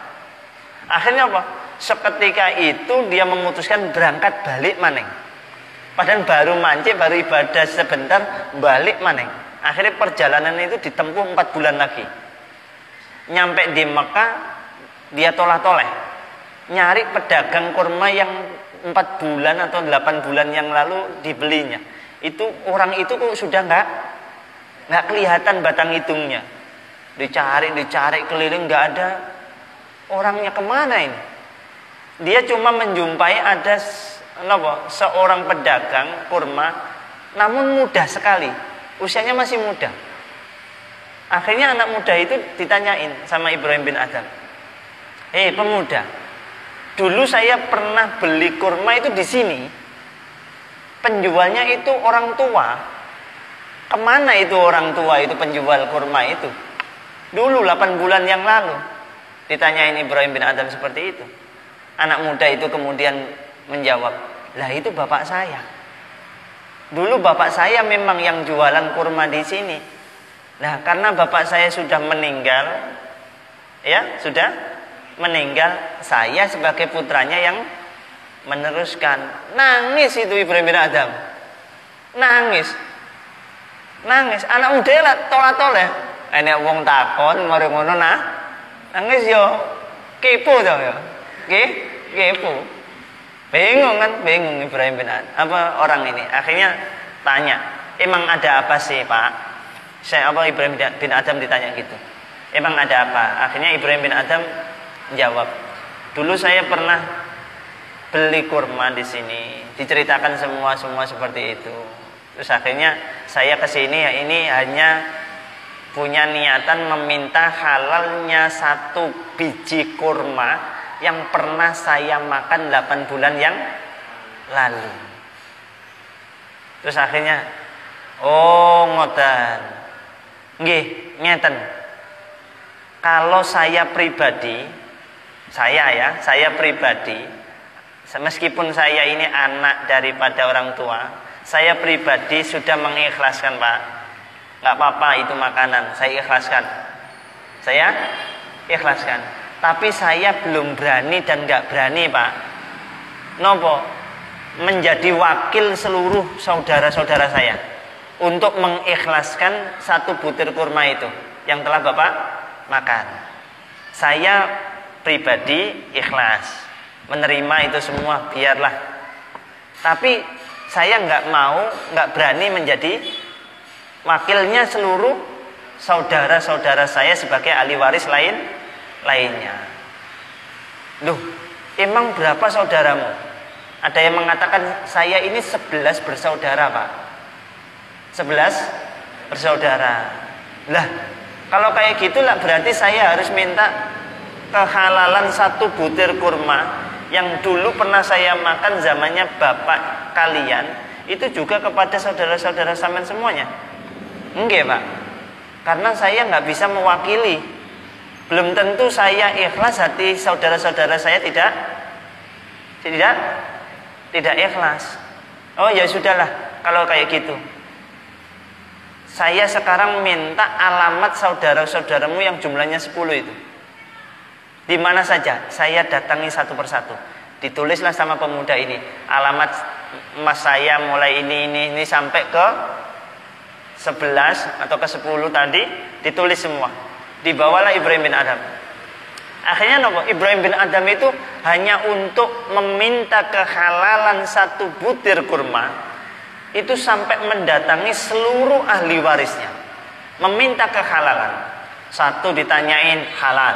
[SPEAKER 2] Akhirnya apa? Seketika itu dia memutuskan berangkat balik maneng. Padahal baru mancing, baru ibadah sebentar, balik maneng. Akhirnya perjalanan itu ditempuh 4 bulan lagi. Nyampe di Mekah, dia toleh-toleh nyari pedagang kurma yang 4 bulan atau 8 bulan yang lalu dibelinya. Itu orang itu kok sudah nggak kelihatan batang hidungnya. Dicari keliling, nggak ada orangnya, kemana ini? Dia cuma menjumpai ada seorang pedagang kurma, namun muda sekali, usianya masih muda. Akhirnya anak muda itu ditanyain sama Ibrahim bin Adham, pemuda, dulu saya pernah beli kurma itu di sini, penjualnya itu orang tua. Kemana itu orang tua itu penjual kurma itu? Dulu 8 bulan yang lalu. Ditanyain Ibrahim bin Adham seperti itu. Anak muda itu kemudian menjawab, lah itu bapak saya. Dulu bapak saya memang yang jualan kurma di sini. Nah, karena bapak saya sudah meninggal, ya sudah meninggal, saya sebagai putranya yang meneruskan. Nangis itu Ibrahim bin Adham, nangis. Anak muda lah toleh. Enek wong takon mari ngono nah. Nangis yo kepo to yo. Kepo. Bingung Ibrahim bin Adham. Apa orang ini? Akhirnya tanya, "Emang ada apa sih, Pak?" Ibrahim bin Adham ditanya gitu. "Emang ada apa?" Akhirnya Ibrahim bin Adham jawab, "Dulu saya pernah beli kurma di sini." Diceritakan semua seperti itu. Terus akhirnya saya ke sini ya ini hanya punya niatan meminta halalnya 1 biji kurma yang pernah saya makan 8 bulan yang lalu. Terus akhirnya, oh ngoten. Nggih, ngeten. Kalau saya pribadi, meskipun saya ini anak daripada orang tua, saya pribadi sudah mengikhlaskan, Pak. Nggak apa-apa itu makanan, saya ikhlaskan. Tapi saya belum berani dan nggak berani, Pak. Nopo? Menjadi wakil seluruh saudara-saudara saya untuk mengikhlaskan 1 butir kurma itu yang telah Bapak makan. Saya pribadi ikhlas menerima itu semua, biarlah. Tapi saya nggak berani menjadi wakilnya seluruh saudara-saudara saya sebagai ahli waris lainnya. Loh, emang berapa saudaramu? Ada yang mengatakan saya ini 11 bersaudara, Pak. 11 bersaudara. Lah, kalau kayak gitulah berarti saya harus minta kehalalan 1 butir kurma yang dulu pernah saya makan zamannya bapak kalian, itu juga kepada saudara-saudara sampean semuanya. Enggak, Pak. Karena saya nggak bisa mewakili. Belum tentu saya ikhlas, hati saudara-saudara saya tidak ikhlas. Oh ya sudahlah kalau kayak gitu. Saya sekarang minta alamat saudara-saudaramu yang jumlahnya 10 itu. Di mana saja saya datangi satu persatu. Ditulislah sama pemuda ini alamat mas saya mulai ini sampai ke 11 atau ke 10 tadi, ditulis semua. Dibawalah Ibrahim bin Adham. Akhirnya nopo? Ibrahim bin Adham itu hanya untuk meminta kehalalan 1 butir kurma itu sampai mendatangi seluruh ahli warisnya, meminta kehalalan. 1 ditanyain halal,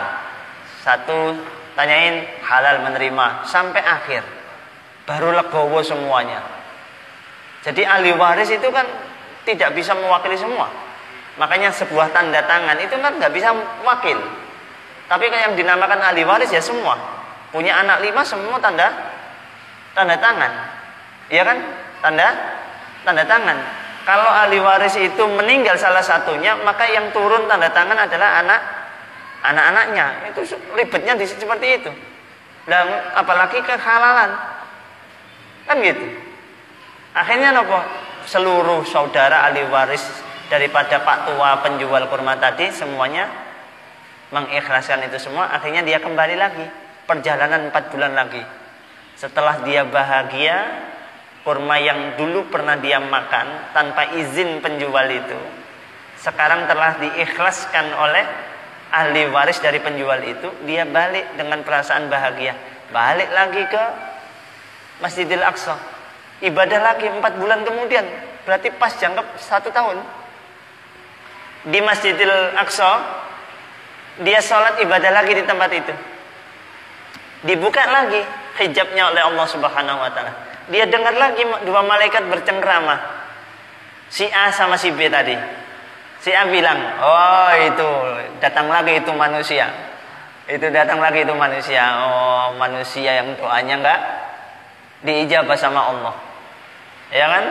[SPEAKER 2] 1 tanyain halal menerima, sampai akhir baru legowo semuanya. Jadi ahli waris itu kan tidak bisa mewakili semua. Makanya sebuah tanda tangan itu kan nggak bisa wakil. Tapi kan yang dinamakan ahli waris ya semua. Punya anak 5 semua tanda tangan. Iya kan? Tanda tangan. Kalau ahli waris itu meninggal salah satunya, maka yang turun tanda tangan adalah anak-anaknya. Itu ribetnya seperti itu. Dan apalagi kehalalan. Kan gitu. Akhirnya nopo? Seluruh saudara ahli waris daripada Pak Tua penjual kurma tadi semuanya mengikhlaskan itu semua. Akhirnya dia kembali lagi, perjalanan 4 bulan lagi. Setelah dia bahagia, kurma yang dulu pernah dia makan tanpa izin penjual itu sekarang telah diikhlaskan oleh ahli waris dari penjual itu. Dia balik dengan perasaan bahagia, balik lagi ke Masjidil Aqsa, ibadah lagi 4 bulan kemudian. Berarti pas jangka 1 tahun di Masjidil Aqsa, dia sholat ibadah lagi di tempat itu. Dibuka lagi hijabnya oleh Allah Subhanahu wa ta'ala. Dia dengar lagi 2 malaikat bercengkrama, si A sama si B tadi. Si A bilang, oh itu datang lagi itu manusia. Oh, manusia yang doanya enggak diijabah sama Allah. Ya kan?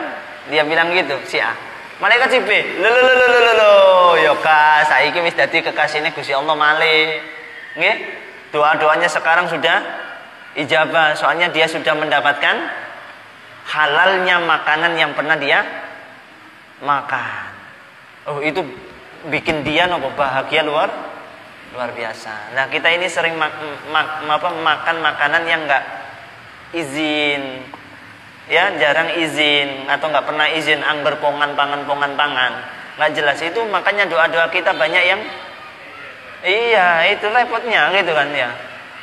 [SPEAKER 2] Dia bilang gitu, si A. Malaikat si B, yo saiki wis dadi kekasihne Gusti Allah malih. Nggih? Doa-doanya sekarang sudah ijabah, soalnya dia sudah mendapatkan halalnya makanan yang pernah dia makan. Oh, itu bikin dia bahagia luar biasa. Nah, kita ini sering makan makanan yang enggak izin, ya, jarang izin atau enggak pernah izin, angber pongan pangan, nggak jelas. Itu makanya doa-doa kita banyak yang iya, itu repotnya gitu kan ya.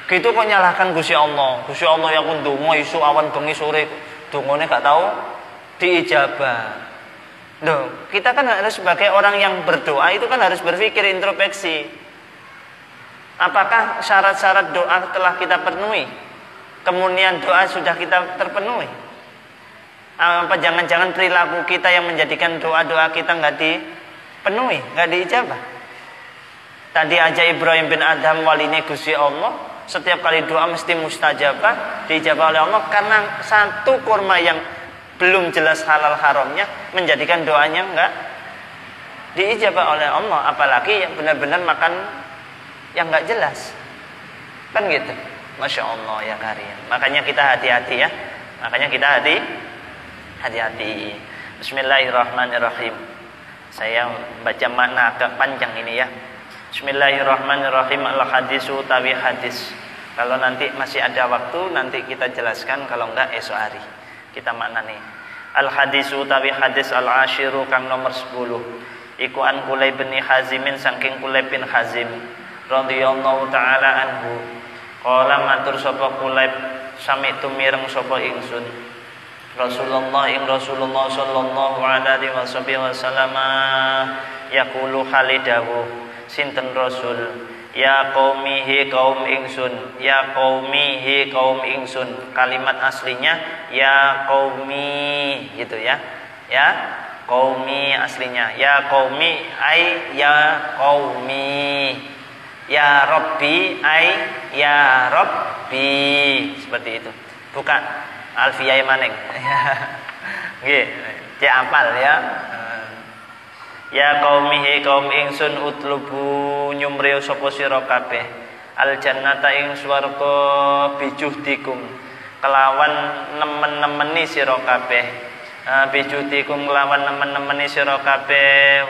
[SPEAKER 2] Gitu kok nyalahkan Gusti Allah yang ndonga isu awan bengi sore dongane gak tahu diijabah. Loh, kita kan harus sebagai orang yang berdoa itu kan harus berpikir introspeksi. Apakah syarat-syarat doa telah kita penuhi? Kemudian doa sudah kita terpenuhi? Apa jangan-jangan perilaku kita yang menjadikan doa-doa kita nggak dipenuhi, nggak diijabah? Tadi aja Ibrahim bin Adham walinya Gusti Allah, setiap kali doa mesti mustajabah, diijabah oleh Allah karena satu kurma yang belum jelas halal haramnya menjadikan doanya enggak diijabah oleh Allah, apalagi yang benar-benar makan yang enggak jelas. Kan gitu. Masya Allah ya karim. Makanya kita hati-hati ya. Hati-hati. Bismillahirrahmanirrahim. Saya baca makna agak panjang ini ya. Bismillahirrahmanirrahim. Al-hadisu utawi hadis. Kalau nanti masih ada waktu nanti kita jelaskan, kalau enggak esok hari kita maknani. Al-hadisu utawi hadis al-ashiru kang nomor 10. Iku an Kulay bin Hazimin saking Kulay bin Hazim radhiyallahu taala anhu. Qala matur sapa Kulay sami tumireng sapa ingsun Rasulullah sallallahu alaihi wasallam yaqulu khalidahu sinten Rasul ya qaumihi kaum ingsun, ya qaumihi kaum ingsun. Kalimat aslinya ya qaumi gitu ya. Ya qaumi aslinya ya qaumi ai ya qaumi, ya rabbi ai ya rabbi, seperti itu. Bukan alfiyah maning. Nggih, cek apal ya. Ya qaumihi kaum ingsun utlubu nyumriyo sapa sira kabeh al jannata ing swarga bijuhdikum kelawan nemen-nemeni sira kabeh. Bijuhdikum kelawan nemen-nemeni sira kabeh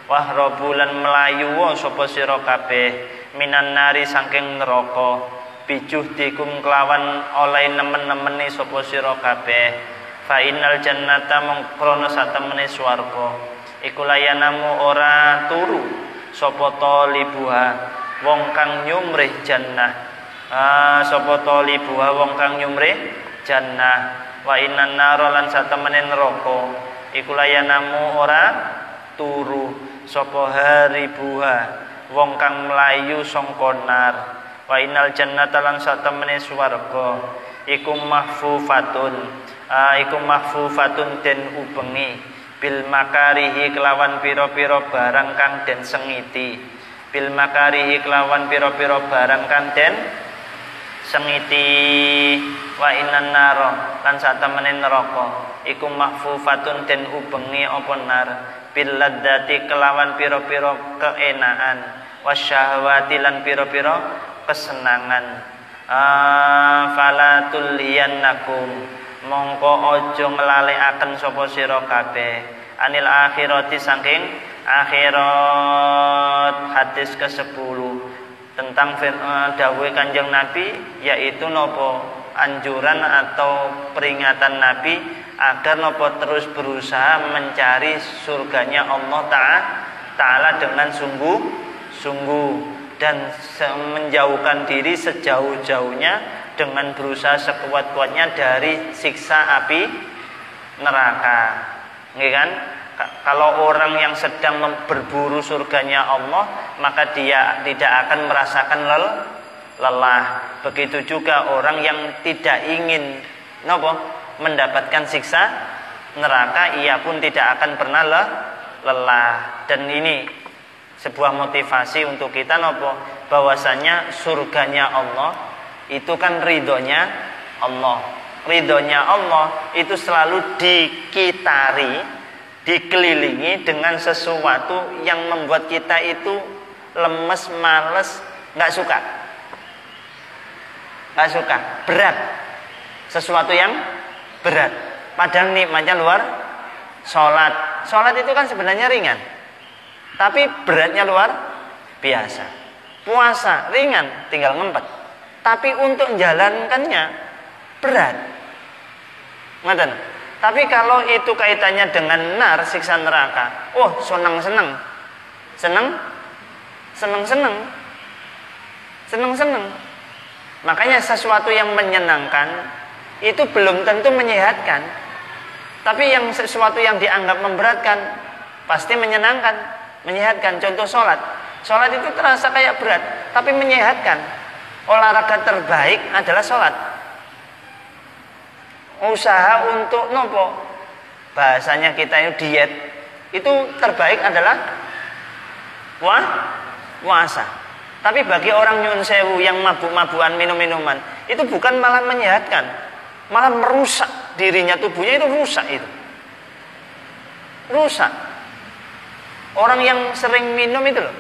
[SPEAKER 2] wahrobu lan melayu sapa sira kabeh minan nari saking neraka. Bijuhdikum kelawan oleh nemen-nemeni sapa sira kabeh fa innal jannata mongkrona satemene swarga iku layanamu ora turu sapa talibuha wong kang nyumrih jannah. Sapa talibuha wong kang nyumrih jannah. Wa innan nara lan satemene neraka iku layanamu ora turu sapa haribuha wong kang mlayu sangka nar. Wa innal jannata lan satemene swarga iku mahfufatun den ubengi bil makarihi kelawan pira-pira barang kang den sengiti. Bil makarihi kelawan pira-pira barang kang den sengiti. Wa innan nara lan satemene neraka iku mahfufatun den ubengi apa nar bil ladzati kelawan pira-pira keenaan wasyahwati lan pira-pira kesenangan. Falatul liyannakum mongko aja nglalekaken sapa sira kabeh anil akhirati saking akhirat. Hadis ke-10 tentang dawuh Kanjeng Nabi, yaitu napa anjuran atau peringatan Nabi agar napa terus berusaha mencari surganya Allah Ta'ala dengan sungguh-sungguh dan menjauhkan diri sejauh-jauhnya dengan berusaha sekuat-kuatnya dari siksa api neraka. Nggih kan? Kalau orang yang sedang berburu surganya Allah, maka dia tidak akan merasakan lelah. Begitu juga orang yang tidak ingin mendapatkan siksa neraka, ia pun tidak akan pernah lelah. Dan ini sebuah motivasi untuk kita bahwasanya surganya Allah itu kan ridhonya Allah. Ridhonya Allah itu selalu dikelilingi dengan sesuatu yang membuat kita itu lemes, males, nggak suka. nggak suka, berat. Sesuatu yang berat. Padahal nikmatnya luar. Sholat itu kan sebenarnya ringan, tapi beratnya luar biasa. Puasa ringan, tinggal ngempet, tapi untuk menjalankannya berat. Ngoten. Tapi kalau itu kaitannya dengan nar, siksa neraka, oh seneng. Makanya sesuatu yang menyenangkan itu belum tentu menyehatkan. Tapi yang sesuatu yang dianggap memberatkan pasti menyenangkan, menyehatkan. Contoh sholat. Sholat itu terasa kayak berat, tapi menyehatkan. Olahraga terbaik adalah sholat. Usaha untuk nopo, bahasanya kita itu diet, itu terbaik adalah puasa. Tapi bagi orang nyun sewu yang mabuk-mabukan minum-minuman, itu bukan malah menyehatkan, malah merusak dirinya, tubuhnya itu rusak itu. Rusak. Orang yang sering minum itu loh,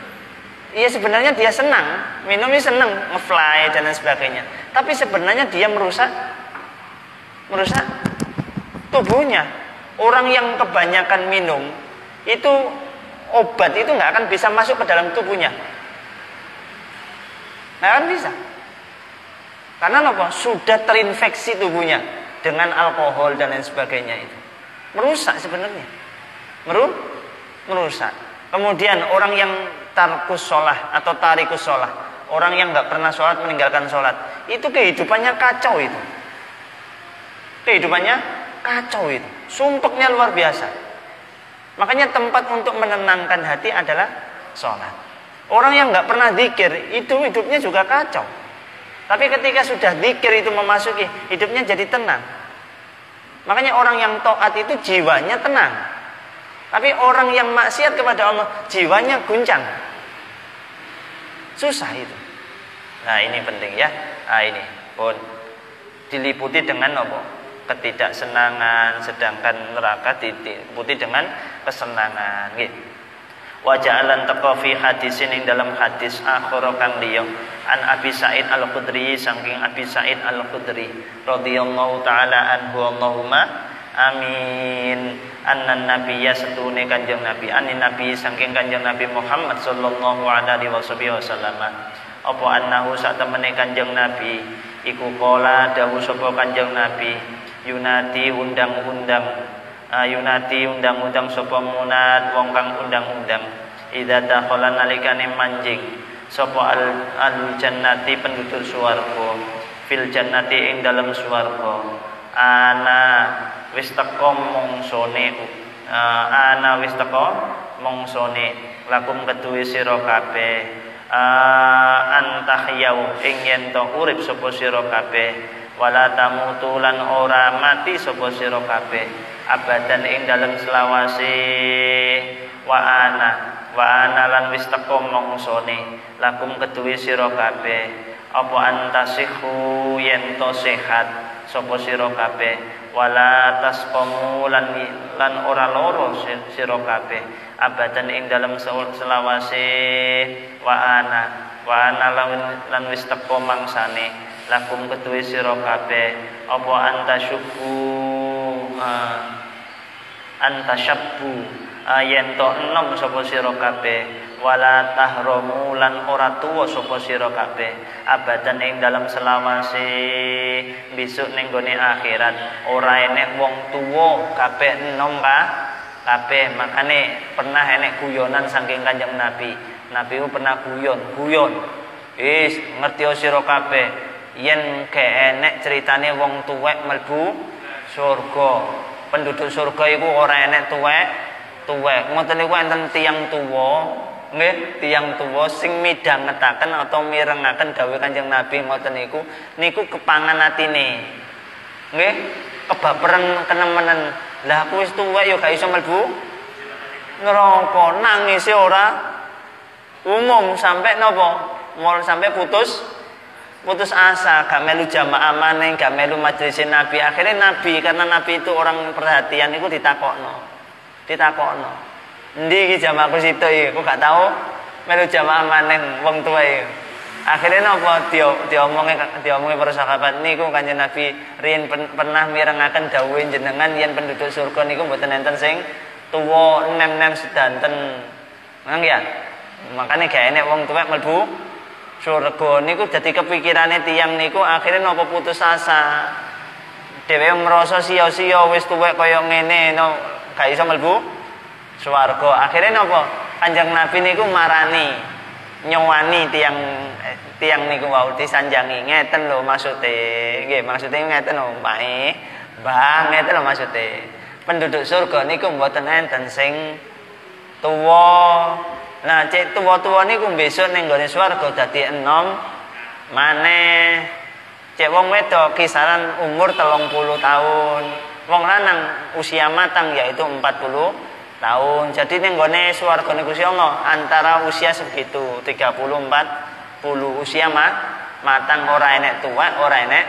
[SPEAKER 2] ya sebenarnya dia senang, minumnya senang, nge-fly dan lain sebagainya. Tapi sebenarnya dia merusak tubuhnya. Orang yang kebanyakan minum itu, obat itu nggak akan bisa masuk ke dalam tubuhnya, nggak akan bisa. Karena apa? Sudah terinfeksi tubuhnya dengan alkohol dan lain sebagainya itu. Merusak sebenarnya. Merusak. Kemudian orang yang tarkus sholah atau tarikus sholah, orang yang nggak pernah sholat, meninggalkan sholat, itu kehidupannya kacau itu. Kehidupannya kacau itu, sumpeknya luar biasa. Makanya tempat untuk menenangkan hati adalah sholat. Orang yang nggak pernah zikir itu hidupnya juga kacau. Tapi ketika sudah zikir itu memasuki, hidupnya jadi tenang. Makanya orang yang taat itu jiwanya tenang. Tapi orang yang maksiat kepada Allah, jiwanya guncang. Susah itu. Nah ini penting ya. Nah ini pun diliputi dengan apa? Ketidaksenangan, sedangkan neraka diliputi dengan kesenangan. Gitu. Waja'alan taqwa fi hadisin ing dalam hadis akhir kang liya an Abi Sa'id Al-Khudri saking Abi Sa'id Al-Khudri radhiyallahu taala anhu Allahumma amin annan nabiyya satune kanjeng nabi anin nabi saking kanjeng nabi Muhammad sallallahu alaihi wasallam apa annahu satemene kanjeng nabi iku qala dawuh sapa kanjeng nabi yunati undang-undang sapa munad wong kang undang-undang idza dakhala nalikane manjing sapa al jannati penduduk swarga fil jannati ing dalem swarga ana wis teka mongsone lakum keduwe sira kabeh antahyau ing yen to urip sapa sira kabeh wala tamutu lan ora mati sapa sira kabeh abadan ing dalem selawase wa ana lan wis teka mongsone lakum keduwe sira kabeh apa antasihu yen to sehat sapa sira kabeh wala tasqamu lan ora loro sira kabeh abadan ing dalem selawase wa ana lan wis teka mangsane lakum keduwe sira kabeh apa antasyabbu yen to enom sapa sira kabeh wala tahramu lan ora tuwa sapa sira kabeh abadan ing dalam selawase besok ning gone akhirat ora enek wong tuwa kabeh enom kabeh. Makane pernah enek guyonan saking Kanjeng Nabi ku pernah guyon wis ngerti sira kabeh yen gak enek ceritane wong tuwek mlebu surga. Penduduk surga iku ora enek tuwek ngoten niku enten tiyang tuwa nggih, tiyang tuwa sing midhangetaken atau mirengaken dawuh Kanjeng Nabi ngoten niku kepangan atine. Nggih, kebaperen kenemenen. Lah aku wis tuwek ya gak iso mlebu neraka, nangise ora umum sampai napa? Sampai putus asa, gak melu jamaah maneh, gak melu majelis Nabi. Akhirnya Nabi, karena Nabi itu orang perhatian, iku ditakokno. Endi iki jamaahku situ iki, aku gak tahu melu jamaah maneh wong tuwa iki. Akhirnya napa diomongi para sahabat niku Kanjeng Nabi riyen pernah mirengaken dawuh jenengan yen penduduk surga niku mboten enten sing tuwa nem-nem sedanten. Nang ya. Makane gak enek wong tuwek mlebu surga niku dadi kepikirane tiyang niku akhirnya napa putus asa. Dheweke merasa sia-sia wis tuwek kaya ngene no gak iso mlebu swarga. Akhirnya napa? Kanjeng Nabi niku marani nyowani tiang niku wau disanjangi ngeten lho maksude. Nggih, maksude ngeten lho, Pak. Mbah, ngeten lho maksude. Penduduk surga niku mboten enten sing tuwa. Nah, cek tuwa-tuwa niku besok ning gone swarga dadi enom maneh. Cek wong wedok kisaran umur 30 tahun. Wong lanang usia matang yaitu 40 tahun. Jadi ning gone swarga niku Gusti Allah antara usia segitu 30 40 usia matang ora enek tuwek, ora enek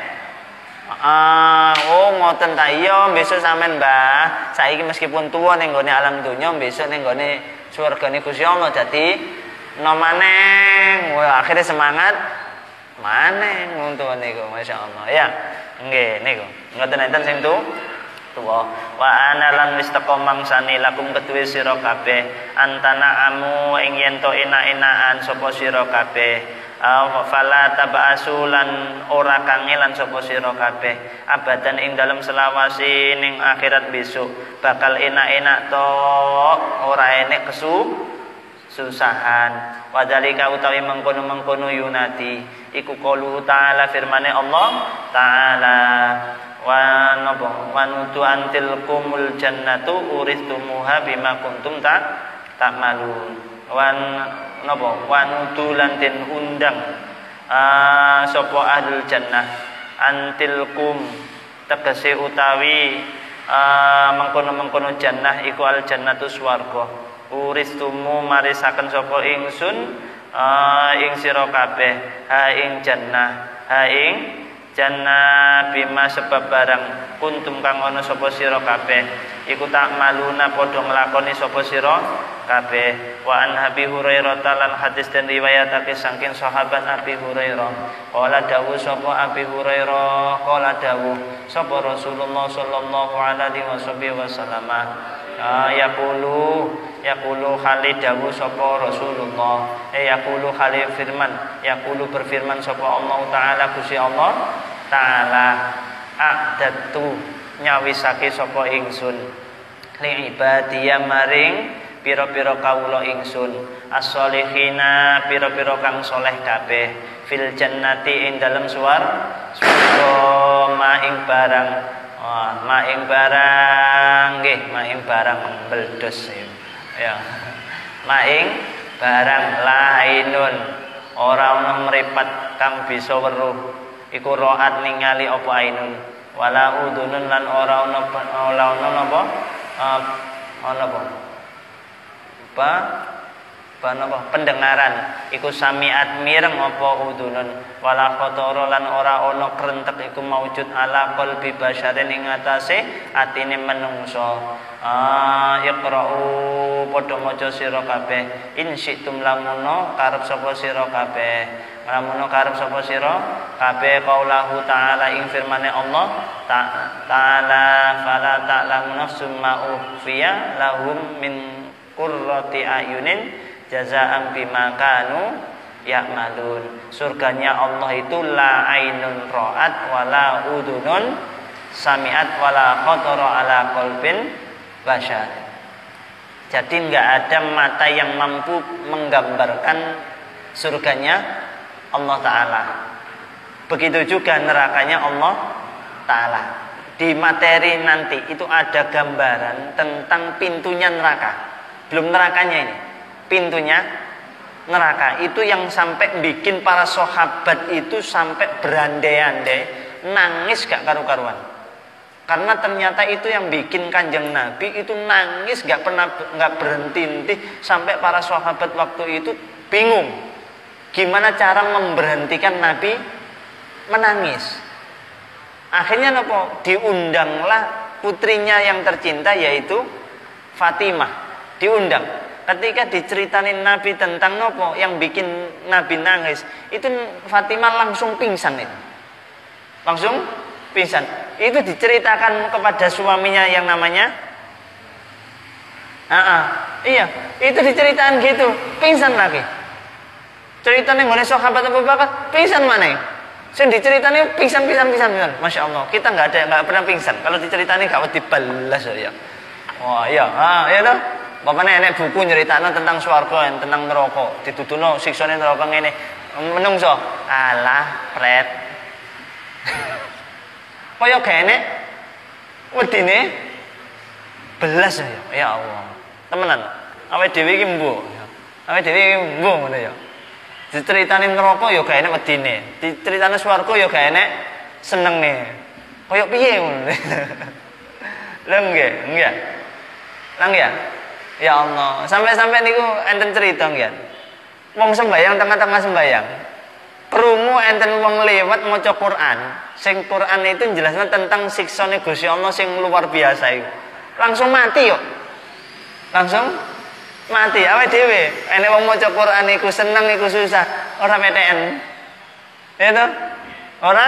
[SPEAKER 2] ngoten ta iya besok sampean Mbah. Saiki meskipun tuwa ning gone alam donya besok ning gone swargane Gusti Allah dadi nom maneh. Wah, akhirnya semangat maneh ngono niku masyaallah ya. Nggih niku. Ngoten enten sing tuwa wa ana lan wis teka mangsane lakum ketuwe sira kabeh antana amu ing yen to enak-enakan sapa sira kabeh fala tabasulan ora kangelan sapa sira kabeh abadan ing dalem selawase ning akhirat besok bakal enak-enak to ora enek susahan wadalika utawi mengkono-mengkono yunati iku qaulu ta'ala firmane Allah ta'ala wa nutu antilkumul jannatu uristumuha bima kuntum ta'malun wa nutu lan den undang sapa ahlul jannah antilkum tegese utawi mengkono-mengkono jannah iku al jannatu swarga uristumu marisaken sapa ingsun ing sira kabeh ha ing jannah jannah bima sebab barang kuntum kang ana sapa sira kabeh iku tak maluna padha nglakoni sapa sira kabeh wa an Abi Hurairah lan hadis dan riwayatake saking sahabat Abi Hurairah qala dawuh sapa Abi Hurairah qala dawuh sapa Rasulullah sallallahu alaihi wasallam yaqulu khali dawuh sapa Rasulullah yaqulu khali firman yaqulu berfirman sapa Allah taala Gusti Allah taala a'datu nyawisake sapa ingsun li ibadiya maring pira-pira kawula ingsun as-solihina pira-pira kang saleh kabeh fil jannati ing dalem swarga maing barang nggih maing barang meledos ya maing barang lainun ora ana mripat kang bisa weruh iku roat ningali apa ainun wala udunun lan ora ana pendengaran iku samiat mireng apa udunun wala khatara lan ora ana krentek iku maujud ala qalbi basyarin ing atase atine menungso iqra'u padha maca sira kabeh in syi'tum lamuno karep sapa sira kabeh lamuno karep sapa sira kabeh qaulahu ta'ala ing firmane Allah ta'ala fala ta'lamu nafsum ma ukhfiya lahum min qurrati ayunin jazaa'an bima kanu ya'malun. Surganya Allah itu la ainun ra'at wala udunun sami'at wala khatara ala qalbin bashar. Jadi enggak ada mata yang mampu menggambarkan surganya Allah taala. Begitu juga nerakanya Allah taala. Di materi nanti itu ada gambaran tentang pintunya neraka. Belum nerakanya ini, pintunya neraka itu yang sampai bikin para sahabat itu sampai berandai-andai nangis gak karu-karuan. Karena ternyata itu yang bikin Kanjeng Nabi itu nangis gak berhenti-henti sampai para sahabat waktu itu bingung gimana cara memberhentikan Nabi menangis. Akhirnya apa? Diundanglah putrinya yang tercinta yaitu Fatimah. Diundang ketika diceritain Nabi tentang nopo yang bikin Nabi nangis, itu Fatimah langsung pingsan itu. Langsung pingsan. Itu diceritakan kepada suaminya yang namanya iya, itu diceritakan gitu, pingsan lagi. Ceritanya oleh sahabat Abu Bakar, pingsan mana? Sing diceritani pingsan. Masya Allah, kita nggak pernah pingsan. Kalau diceritani gak wedi balas ya. Wah iya, iya toh. Bapaknya enek buku nyeritakno tentang swarga, tentang neraka. Dituduhno siksane neraka ngene. Menungso, alah pret. Kaya gene wedine belas ya. Ya Allah. Temenan. Awake dhewe iki mbuh. Awake dhewe iki mbuh ngono ya. Diceritani neraka ya gak enek wedine. Diceritani swarga ya gak enek senenge. Kaya piye ngono. Lha nggih. Nang ya. Ya Allah, sampai niku enten cerita nggih. Wong sembayang tengah-tengah sembayang. Krungu enten wong lewat maca Quran. Sing Quran itu menjelaskan tentang siksane Gusti Allah sing luar biasa iku. Langsung mati yo. Langsung mati. Awake dhewe enek wong maca Quran iku seneng iku susah, ora PTN. Ya toh? Ora?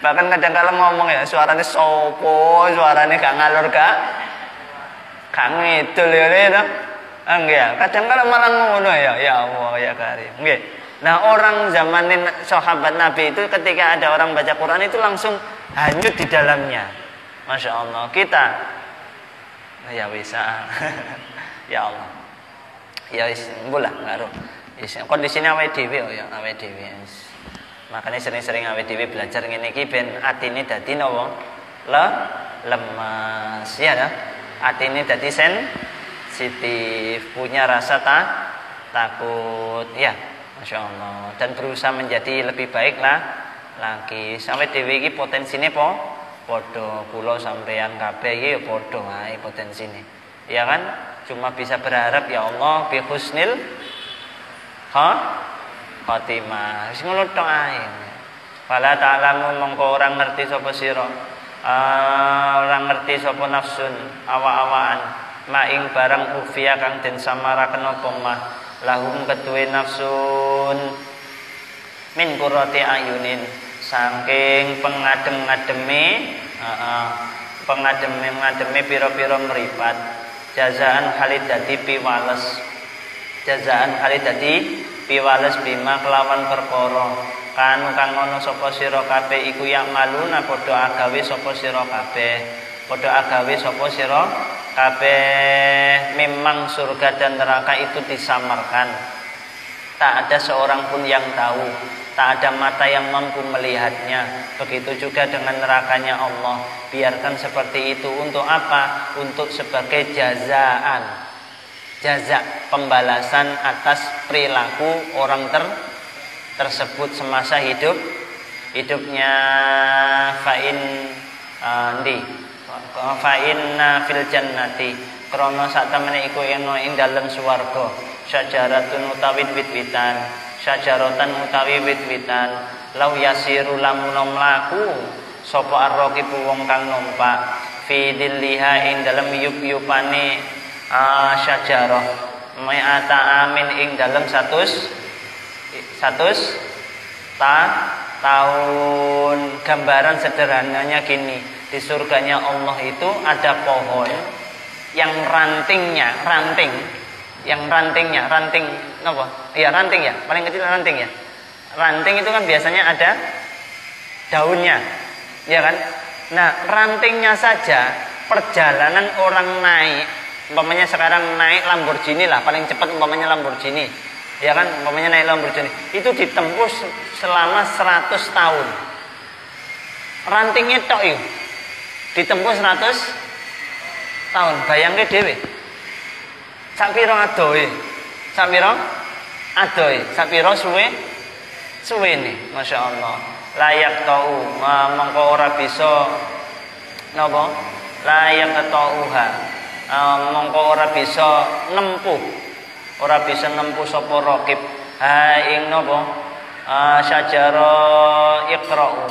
[SPEAKER 2] Bahkan kadang-kadang ngomong ya, suaranya sopo, suaranya gak ngalor gak ngidul ya itu. Enggak, kadang-kadang malah ngono ya. Ya Allah ya Karim. Nggih. Nah, orang zamanin sahabat Nabi itu ketika ada orang baca Quran itu langsung hanyut di dalamnya. Masya Allah. Kita ya bisa. Ya Allah. Ya wis mbolah ngaruh. Kondisine awake dhewe ya, awake dhewe. Makanya sering-sering awake dhewe belajar ngene iki ben atine dadi napa? Lemas ya dah. Atine dadi sensitif, punya rasa takut ya. Masya Allah. Dan berusaha menjadi lebih baik lagi. Sampai dhewe iki potensine padha kula sampeyan kabeh iki ya padha wae potensine. Ya kan? Cuma bisa berharap ya Allah bi husnil Fatimah. Wis ngono tok ae. Fala ta'lamu mongko orang ngerti sapa sira. Orang ngerti sapa nafsun awa-awaan maing barang ufiya kang den samaraken apa mah lahum ketuwe nafsun min qurrati ayunin saking pengadem-ngademe pengadem-ngademe pira-pira mripat jazaan halidati piwales jazaan halidati piwales bima kelawan perkara kang ana sapa sira kabeh iku yak maluna padha agawe sapa sira kabeh padha agawe sapa sira kabeh memang surga dan neraka itu disamarkan tak ada seorang pun yang tahu tak ada mata yang mampu melihatnya begitu juga dengan nerakanya Allah biarkan seperti itu untuk apa untuk sebagai jazaan jaza pembalasan atas perilaku orang tersebut semasa hidupnya fa'inna fil jannati krana sak temene iku ana ing dalem swarga syajaratun utawi wit-witan syajaratan utawi wit-witan law yasiru lamun mlaku sapa arraqibu wong kang numpak fi dilliha ing dalem yup-yupane syajarah mi'ata amin ing dalem 100 tahun. Gambaran sederhananya gini, di surganya Allah itu ada pohon yang ranting apa? Iya ranting ya, paling kecil ranting ya. Ranting itu kan biasanya ada daunnya, ya kan? Nah rantingnya saja perjalanan orang naik, umpamanya sekarang naik Lamborghini lah, paling cepat umpamanya Lamborghini. Ya kan, umpamanya naik Lamborghini itu ditempuh selama 100 tahun. Rantingnya tok itu ditempuh 100 tahun. Bayangke dhewe. Sak pira adohe? Sak pira adohe? Sak pira suwene? Masya Allah. Layak tau mongko ora bisa napa? Layak tauha. Mongko ora bisa nempuh. Ora bisa nempuh sapa raqib ha ing napa sajara iqra'u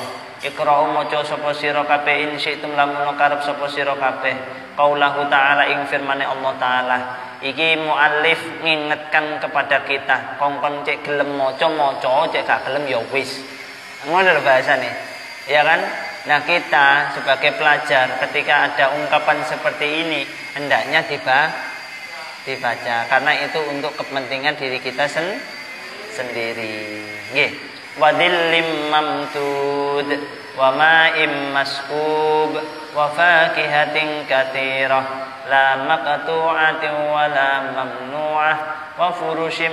[SPEAKER 2] Iqra'u maca sapa sira kabeh in syi'tum lamun karep sapa sira kabeh qaulahu ta'ala ing firmane Allah taala. Iki muallif ngingetkan kepada kita, kongkon cek gelem maca cek gak gelem ya wis. Ngono lho bahasane. Ya kan? Nah, kita sebagai pelajar ketika ada ungkapan seperti ini hendaknya dibaca karena itu untuk kepentingan diri kita sendiri. Nggih. Wadillim mamtud wa ma'im maskub wa fakihatin katsirah la maqtu'atin wa la mamnu'ah wa furushim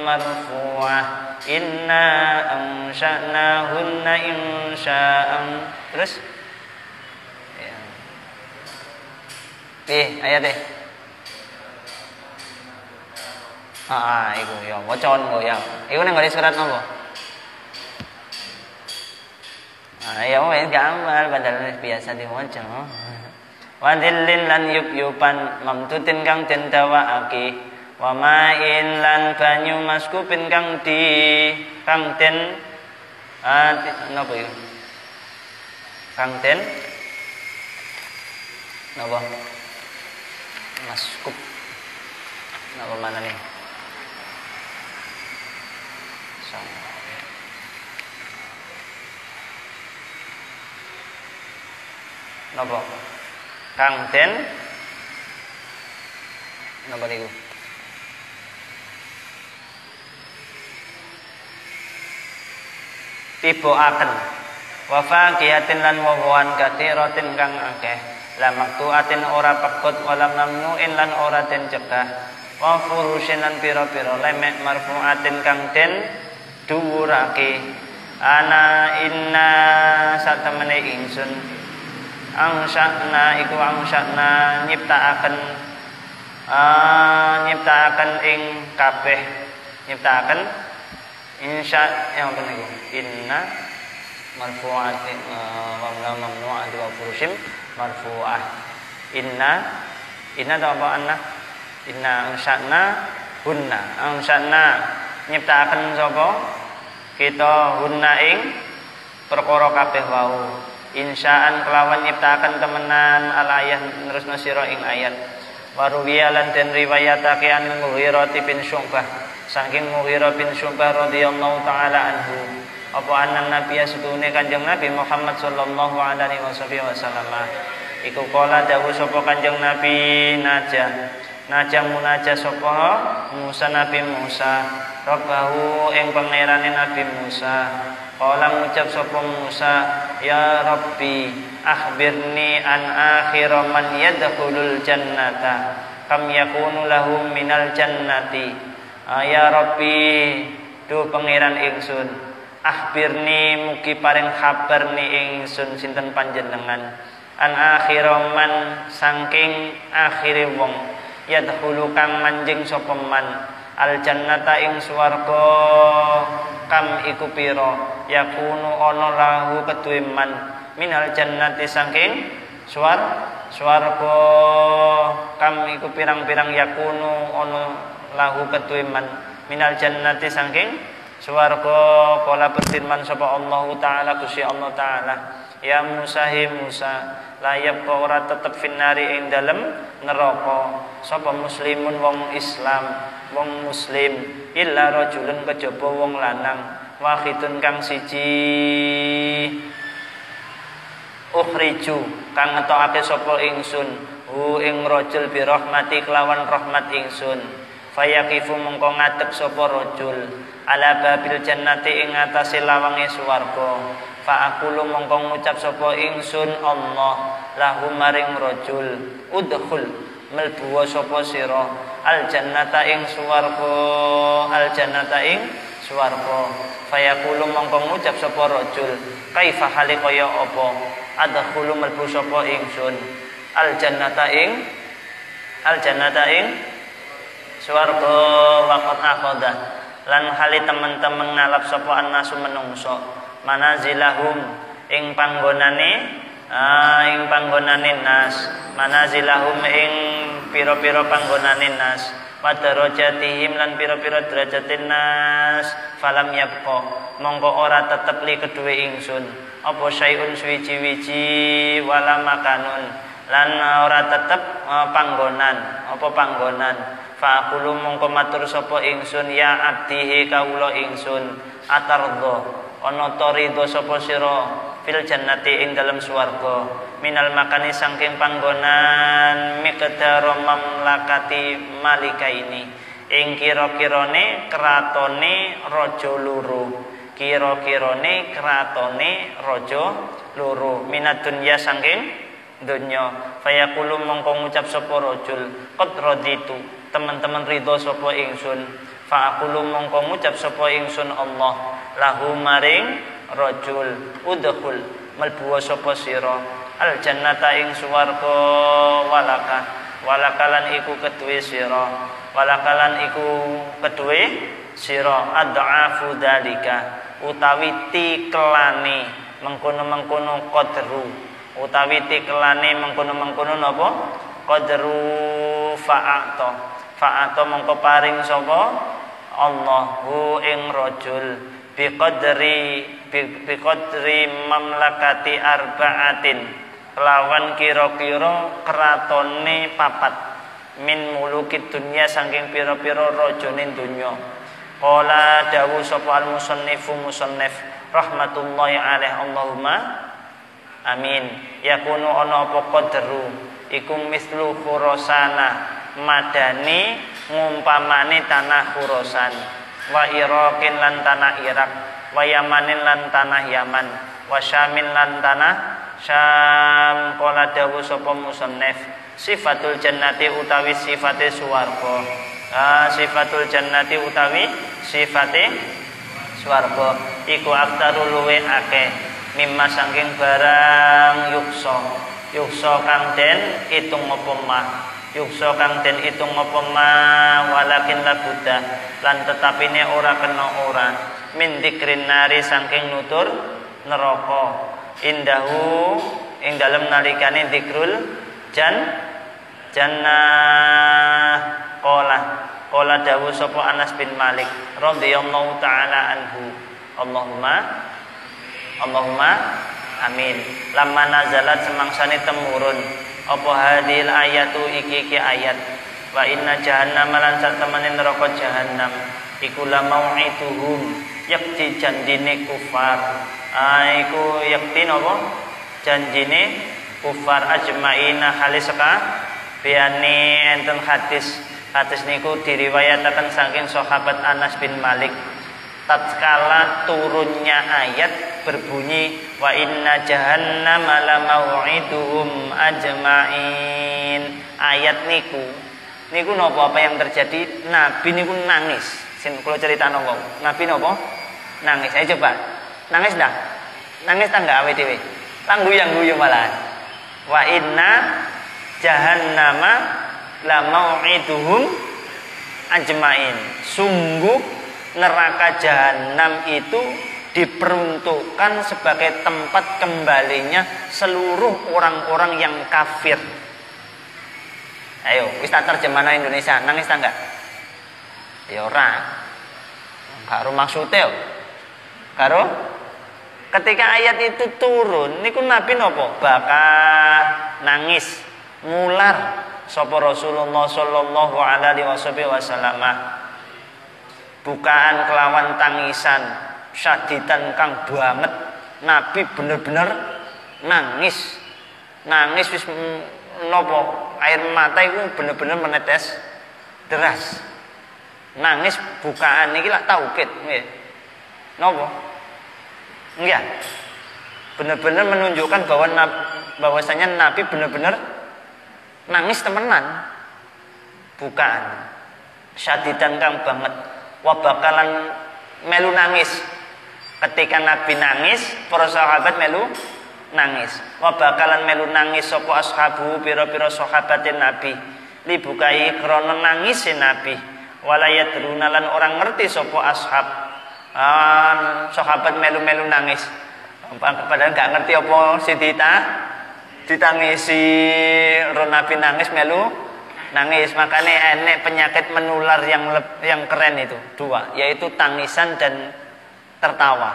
[SPEAKER 2] marfu'ah inna ansha'nahunna insha'an. Terus ayat deh. Iku ya wacan kok ya. Iku ning ngene surat napa? Ya wis gambar padahal biasa diwaca. Wadillin lan yup-yupan mamtutin kang den dawaake. Wa ma'in lan banyu maskupin kang den napa iku? Kang den napa? Maskup. Napa mana nih? Napa? Kang den napa niku? Tiboaken wa faqihatin lan wowohan katsiratin kang akeh la maktuatin ora pekut wala mamnuin lan ora den cegah wa furushin lan pira-pira lemek marfuatin kang den dhuwurake ana inna satemene ingsun angsakna iku angsakna nyiptaaken ing kabeh nyiptaaken insya yang benar itu inna marfu'atin wa mamnu'at wa furushim marfu'ah inna ta apa anna inna angsakna nyiptaaken sapa kita hunna ing perkara kabeh wau insyaan kelawan nyiptaaken temenan alayah nerusna sira ing ayat waruwiya lan den riwayatake an Mughirah bin Syu'bah saking Mughirah bin Syu'bah radhiyallahu taala anhu apa anan nabiya sedune Kanjeng Nabi Muhammad sallallahu alaihi wasallam iku kala dawuh sapa Kanjeng Nabi najah munajah sapa Musa Nabi Musa Rabbahu ing pangerane Nabi Musa kala ngucap sapa Musa ya Rabbi akhbirni an akhir man yadkhulul jannata kam yakunu lahu minal jannati ya Rabbi du pangeran ingsun akhbirni mugi paring kabar ni ingsun sinten panjenengan an akhir man saking akhire wong yadkhulu kang manjing sapa man al jannata ing swarga kam iku pira yakunu ana lahu kedue man minal jannati saking swarga kam iku pirang-pirang yakunu ana lahu kedue man minal jannati saking swarga kala berfirman sapa Allah taala Gusti Allah taala ya Musa hi Musa layab kok ora tetep finari ing dalem neraka sapa muslimun wong Islam wong muslim illa rajulun kejaba wong lanang wahidun kang siji ukhriju kang ngetokake sapa ingsun hu ing rajul bi rahmati kelawan rahmat ingsun fayaqifu mengko ngadeg sapa rajul ala babil jannati ing atase lawange swarga fa aqulu mongko ngucap sapa ingsun Allah lahu maring rajul udkhul melbu sapa sira al jannata ing swarga fa yaqulu mongko ngucap sapa rajul kaifa hale kaya apa adkhulu melbu sapa ingsun al jannata ing swarga waqat akhodah lan hale teman-teman ngalap sapa annasu menungso manazilahum ing panggonane nas manazilahum ing pira-pira panggonane nas
[SPEAKER 1] wa darajatihim lan pira-pira derajatin nas falam yabqa mongko ora tetep li kedue ingsun apa syai'un suwiji-wiji wala makanun lan ora tetep panggonan apa panggonan fa aqulu mongko matur sapa ingsun ya abdihi kawula ingsun atardha ana ta ridho sapa sira fil jannati ing dalem swarga minal makani saking panggonan miqdaro mamlakati malika ini ing kira-kirane kratone raja loro kira-kirane kratone raja loro minad dunya saking dunya fayaqulu mongko ngucap sapa rajul qad raditu teman-teman ridho sapa ingsun fa aqulu mongko ngucap sapa ingsun Allah lahu maring rajul udkhul malbuwa sapa sira al jannata ing swarga walakalan iku kedue sira walakalan iku kedue sira ad'afu dalika utawi tiklane mengkono-mengkono qadru utawi tiklane mengkono-mengkono napa qadru fa'ata mongko paring sapa Allahu ing rajul biqadri mamlakati arba'atin lawan kira-kira kratone papat min mulukid dunya saking pira-pira rajane dunya qala dawu sapa al musannifu musannif rahmatullahi alaih Allahumma amin yakunu ana apa qadru iku mislu khurasana madani ngumpamane tanah Khurasan wa Iraqin lan tanah Irak wa Yamanin lan tanah Yaman wa Syamin lan tanah Syam qala dawu sapa musannif sifatul jannati utawi sifate swarga sifatul jannati utawi sifate swarga iku aktaru luwe akeh mimma saking barang yuksa kang den itung apa mah yuksa kang den itung apa mah walakin labuda lan tetapine ora kena ora min dzikrin nari saking nutur neraka indahu ing dalem nalikane dzikrul jannah qala dawu sapa Anas bin Malik radhiyallahu taala anhu Allahumma amin lamma nazalat semangsane temurun apa hadil ayatu iki ayat wa inna jahannam lan satemene neraka jahannam iku la mau'iduhum yakti janjine kufar iku yakti napa janjine kufar ajmaina halisaka biani enten hadis niku diriwayataken saking sahabat Anas bin Malik tatkala turunnya ayat berbunyi wa inna jahannama la mau'iduhum ajma'in ayat niku napa apa yang terjadi nabi niku nangis sin kula critakno wae nabi napa nangis ayo coba nangis dah nangis ta enggak awake dhewe tangguyu malahan wa inna jahannama la mau'iduhum ajma'in sungguh neraka jahanam itu diperuntukkan sebagai tempat kembalinya seluruh orang-orang yang kafir. Ayo, wis tak terjemahna Indonesia, nangis ta enggak? Ya ora. Karo maksude yo. Karo ketika ayat itu turun niku Nabi napa? Bakal nangis, mular sapa Rasulullah sallallahu alaihi wasallam. Bukaan kelawan tangisan syadidan kang banget Nabi bener-bener nangis wis nopo air mata itu bener-bener menetes deras nangis bukaan niki lak taukid nggih nopo nggih bener-bener menunjukkan bahwasanya Nabi bener-bener nangis temenan bukaan syadidan kang banget wabakalan melu nangis ketika Nabi nangis para sahabat melu nangis wabakalan melu nangis sapa ashabu pira-pira sahabatin Nabi libukai krana nangis Nabi walayat runalan orang ngerti sapa ashab sahabat melu-melu nangis padahal gak ngerti apa si ditangisi Nabi nangis melu
[SPEAKER 2] nangis. Makanya enek penyakit menular yang keren itu dua, yaitu tangisan dan tertawa.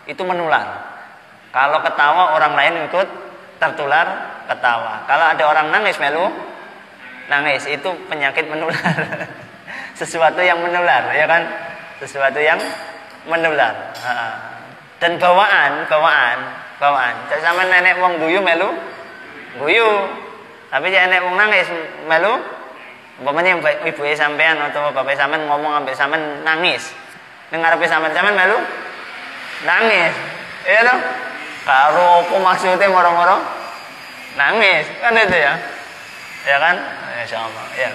[SPEAKER 2] Itu menular. Kalau ketawa orang lain ikut tertular ketawa. Kalau ada orang nangis melu nangis, itu penyakit menular. Sesuatu yang menular, ya kan? Sesuatu yang menular. Dan bawaan. Cak sampean nenek wong guyu melu guyu. Tapi cak nenek wong nangis melu, umpamanya ibu sampean atau bapak sampean ngomong ambek sampean nangis. Ning ngarepe sampean melu nangis. Iya toh? Karo apa maksudnya moro-moro nangis. Kan itu ya. Ya kan? Insyaallah. Ya.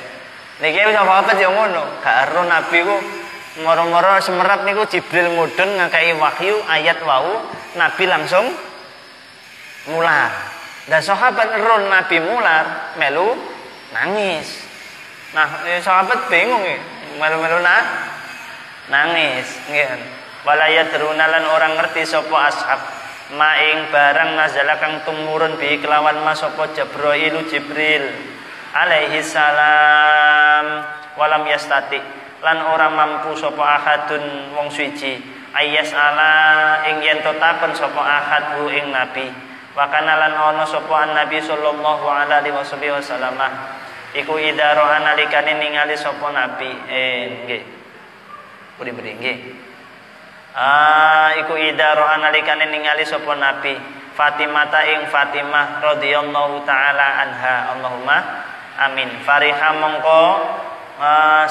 [SPEAKER 2] Niki wis apa-apa yo ngono. Karo nabi ku moro-moro semerap niku Jibril mudhun ngakai wahyu ayat wau, nabi langsung mular. Dan sahabat erun nabi mular melu nangis. Nah, sahabat bingung iki, melu-melu nangis nggih. Wala yadruna lan orang ngerti sapa ashab maing barang nazala kang tumurun bi kelawan mas sapa Jibril alaihi salam walam yastati lan ora mampu sapa ahadun wong suci ayas ala ing yen to takon sapa ahad hu ing nabi wa kana lan ana sapa nabi sallallahu alaihi wasallam iku idaro analikane ningali sapa nabi nggih budi-budi nggih iku idaro analikane ningali sapa nabi Fatimah ing Fatimah radhiyallahu taala anha Allahumma amin fariha mongko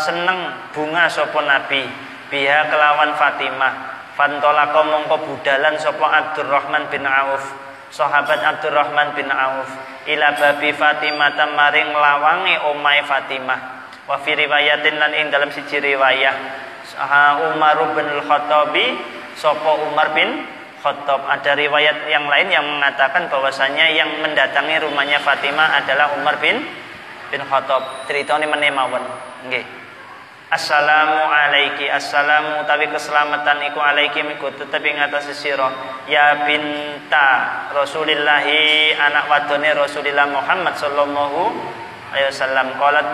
[SPEAKER 2] seneng bunga sapa nabi biha kelawan Fatimah fantolako mongko budalan sapa Abdurrahman bin Auf sahabat Abdurrahman bin Auf ila babi Fatimah maring lawange omahe Fatimah wa fi riwayatin lan ing dalam siji riwayah Umar bin Al-Khattabi sapa Umar bin Khattab. Ada riwayat yang lain yang mengatakan bahwasanya yang mendatangi rumahnya Fatimah adalah Umar bin Khattab. Ceritane meneh mawon nggih. Assalamu alayki assalamu utawi keselamatan iku alayki miku tetep ing atase sira ya binta Rasulillah anak wadone Rasulillah Muhammad sallallahu alaihi wasallam. Qalat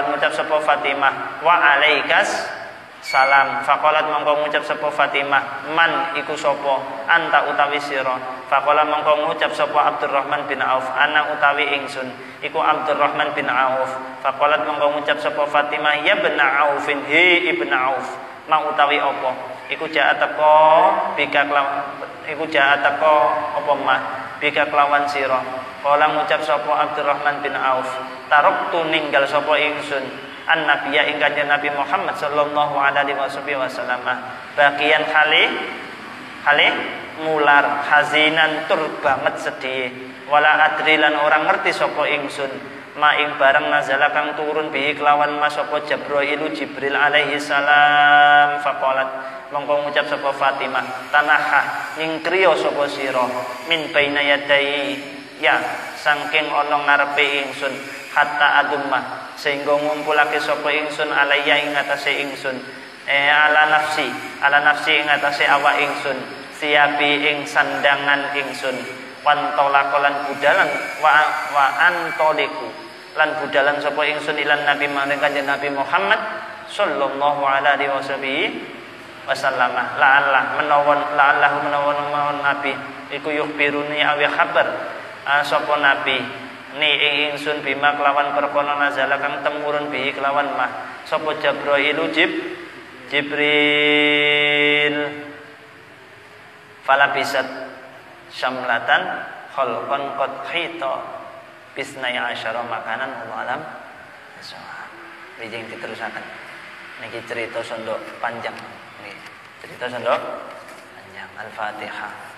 [SPEAKER 2] ngucap sapa Fatimah wa alaikas salam. Faqalat mongko ngucap sapa Fatimah man iku sapa anta utawi sira. Faqala mongko ngucap sapa Abdurrahman bin Auf ana utawi ingsun iku Abdurrahman bin Auf. Faqalat mongko ngucap sapa Fatimah ya bin Aufin hi ibn Auf ma utawi apa iku jaat teko bika apa mah bika kelawan sira. Kala ngucap sapa Abdurrahman bin Auf taroktu ninggal sapa ingsun an nabiya ing kanjeng Nabi Muhammad sallallahu alaihi wasallam bagian hale mular hazinan tur banget sedih wala adrilan orang ngerti sapa ingsun ma ing barang nazala kang turun bihi kelawan mas sapa Jibril alaihi salam. Faqalat mongko ngucap sapa Fatimah tanahah nyingkriya sapa sira min baina yadai ya saking ana ngarepe ingsun hatta adumma sehingga ngumpulake sapa ingsun alayya ing atase ingsun ala nafsi ing atase awak ingsun siapi ing sandangan ingsun wantolakolan budalan wa antoliku lan budalan sapa ingsun ilan nabi maring kanjeng Nabi Muhammad sallallahu alaihi wasallam la'allahu menawan nabi iku yukhbiruni awi khabar sapa nabi ni ing ingsun bima kelawan perkara nazala kang temurun bihi kelawan mah sapa Jibril fala bisat syamlatan khalqan qad khita bisnai asyara makanan wallahu alam bisawab. Wijing diterusaken niki cerita sondok panjang nggih cerita sondok panjang Al-Fatihah.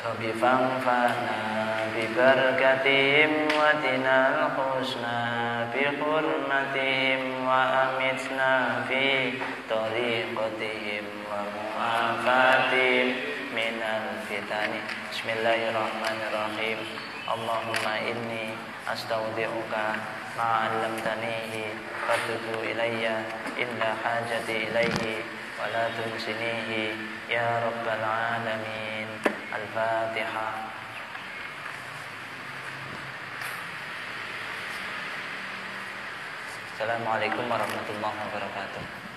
[SPEAKER 2] Rabbi fanfa'na bi barakatihim wa dinal husna bi hurmatihim wa amitna fi tariqatihim wa mu'afatihim minal fitani. Bismillahirrahmanirrahim. Allahumma inni astaudi'uka ma 'allamtanihi fatub ilayya illa hajati ilayhi wa la tunsinihi ya rabbal alamin.
[SPEAKER 1] Al-Fatihah. Assalamualaikum warahmatullahi wabarakatuh.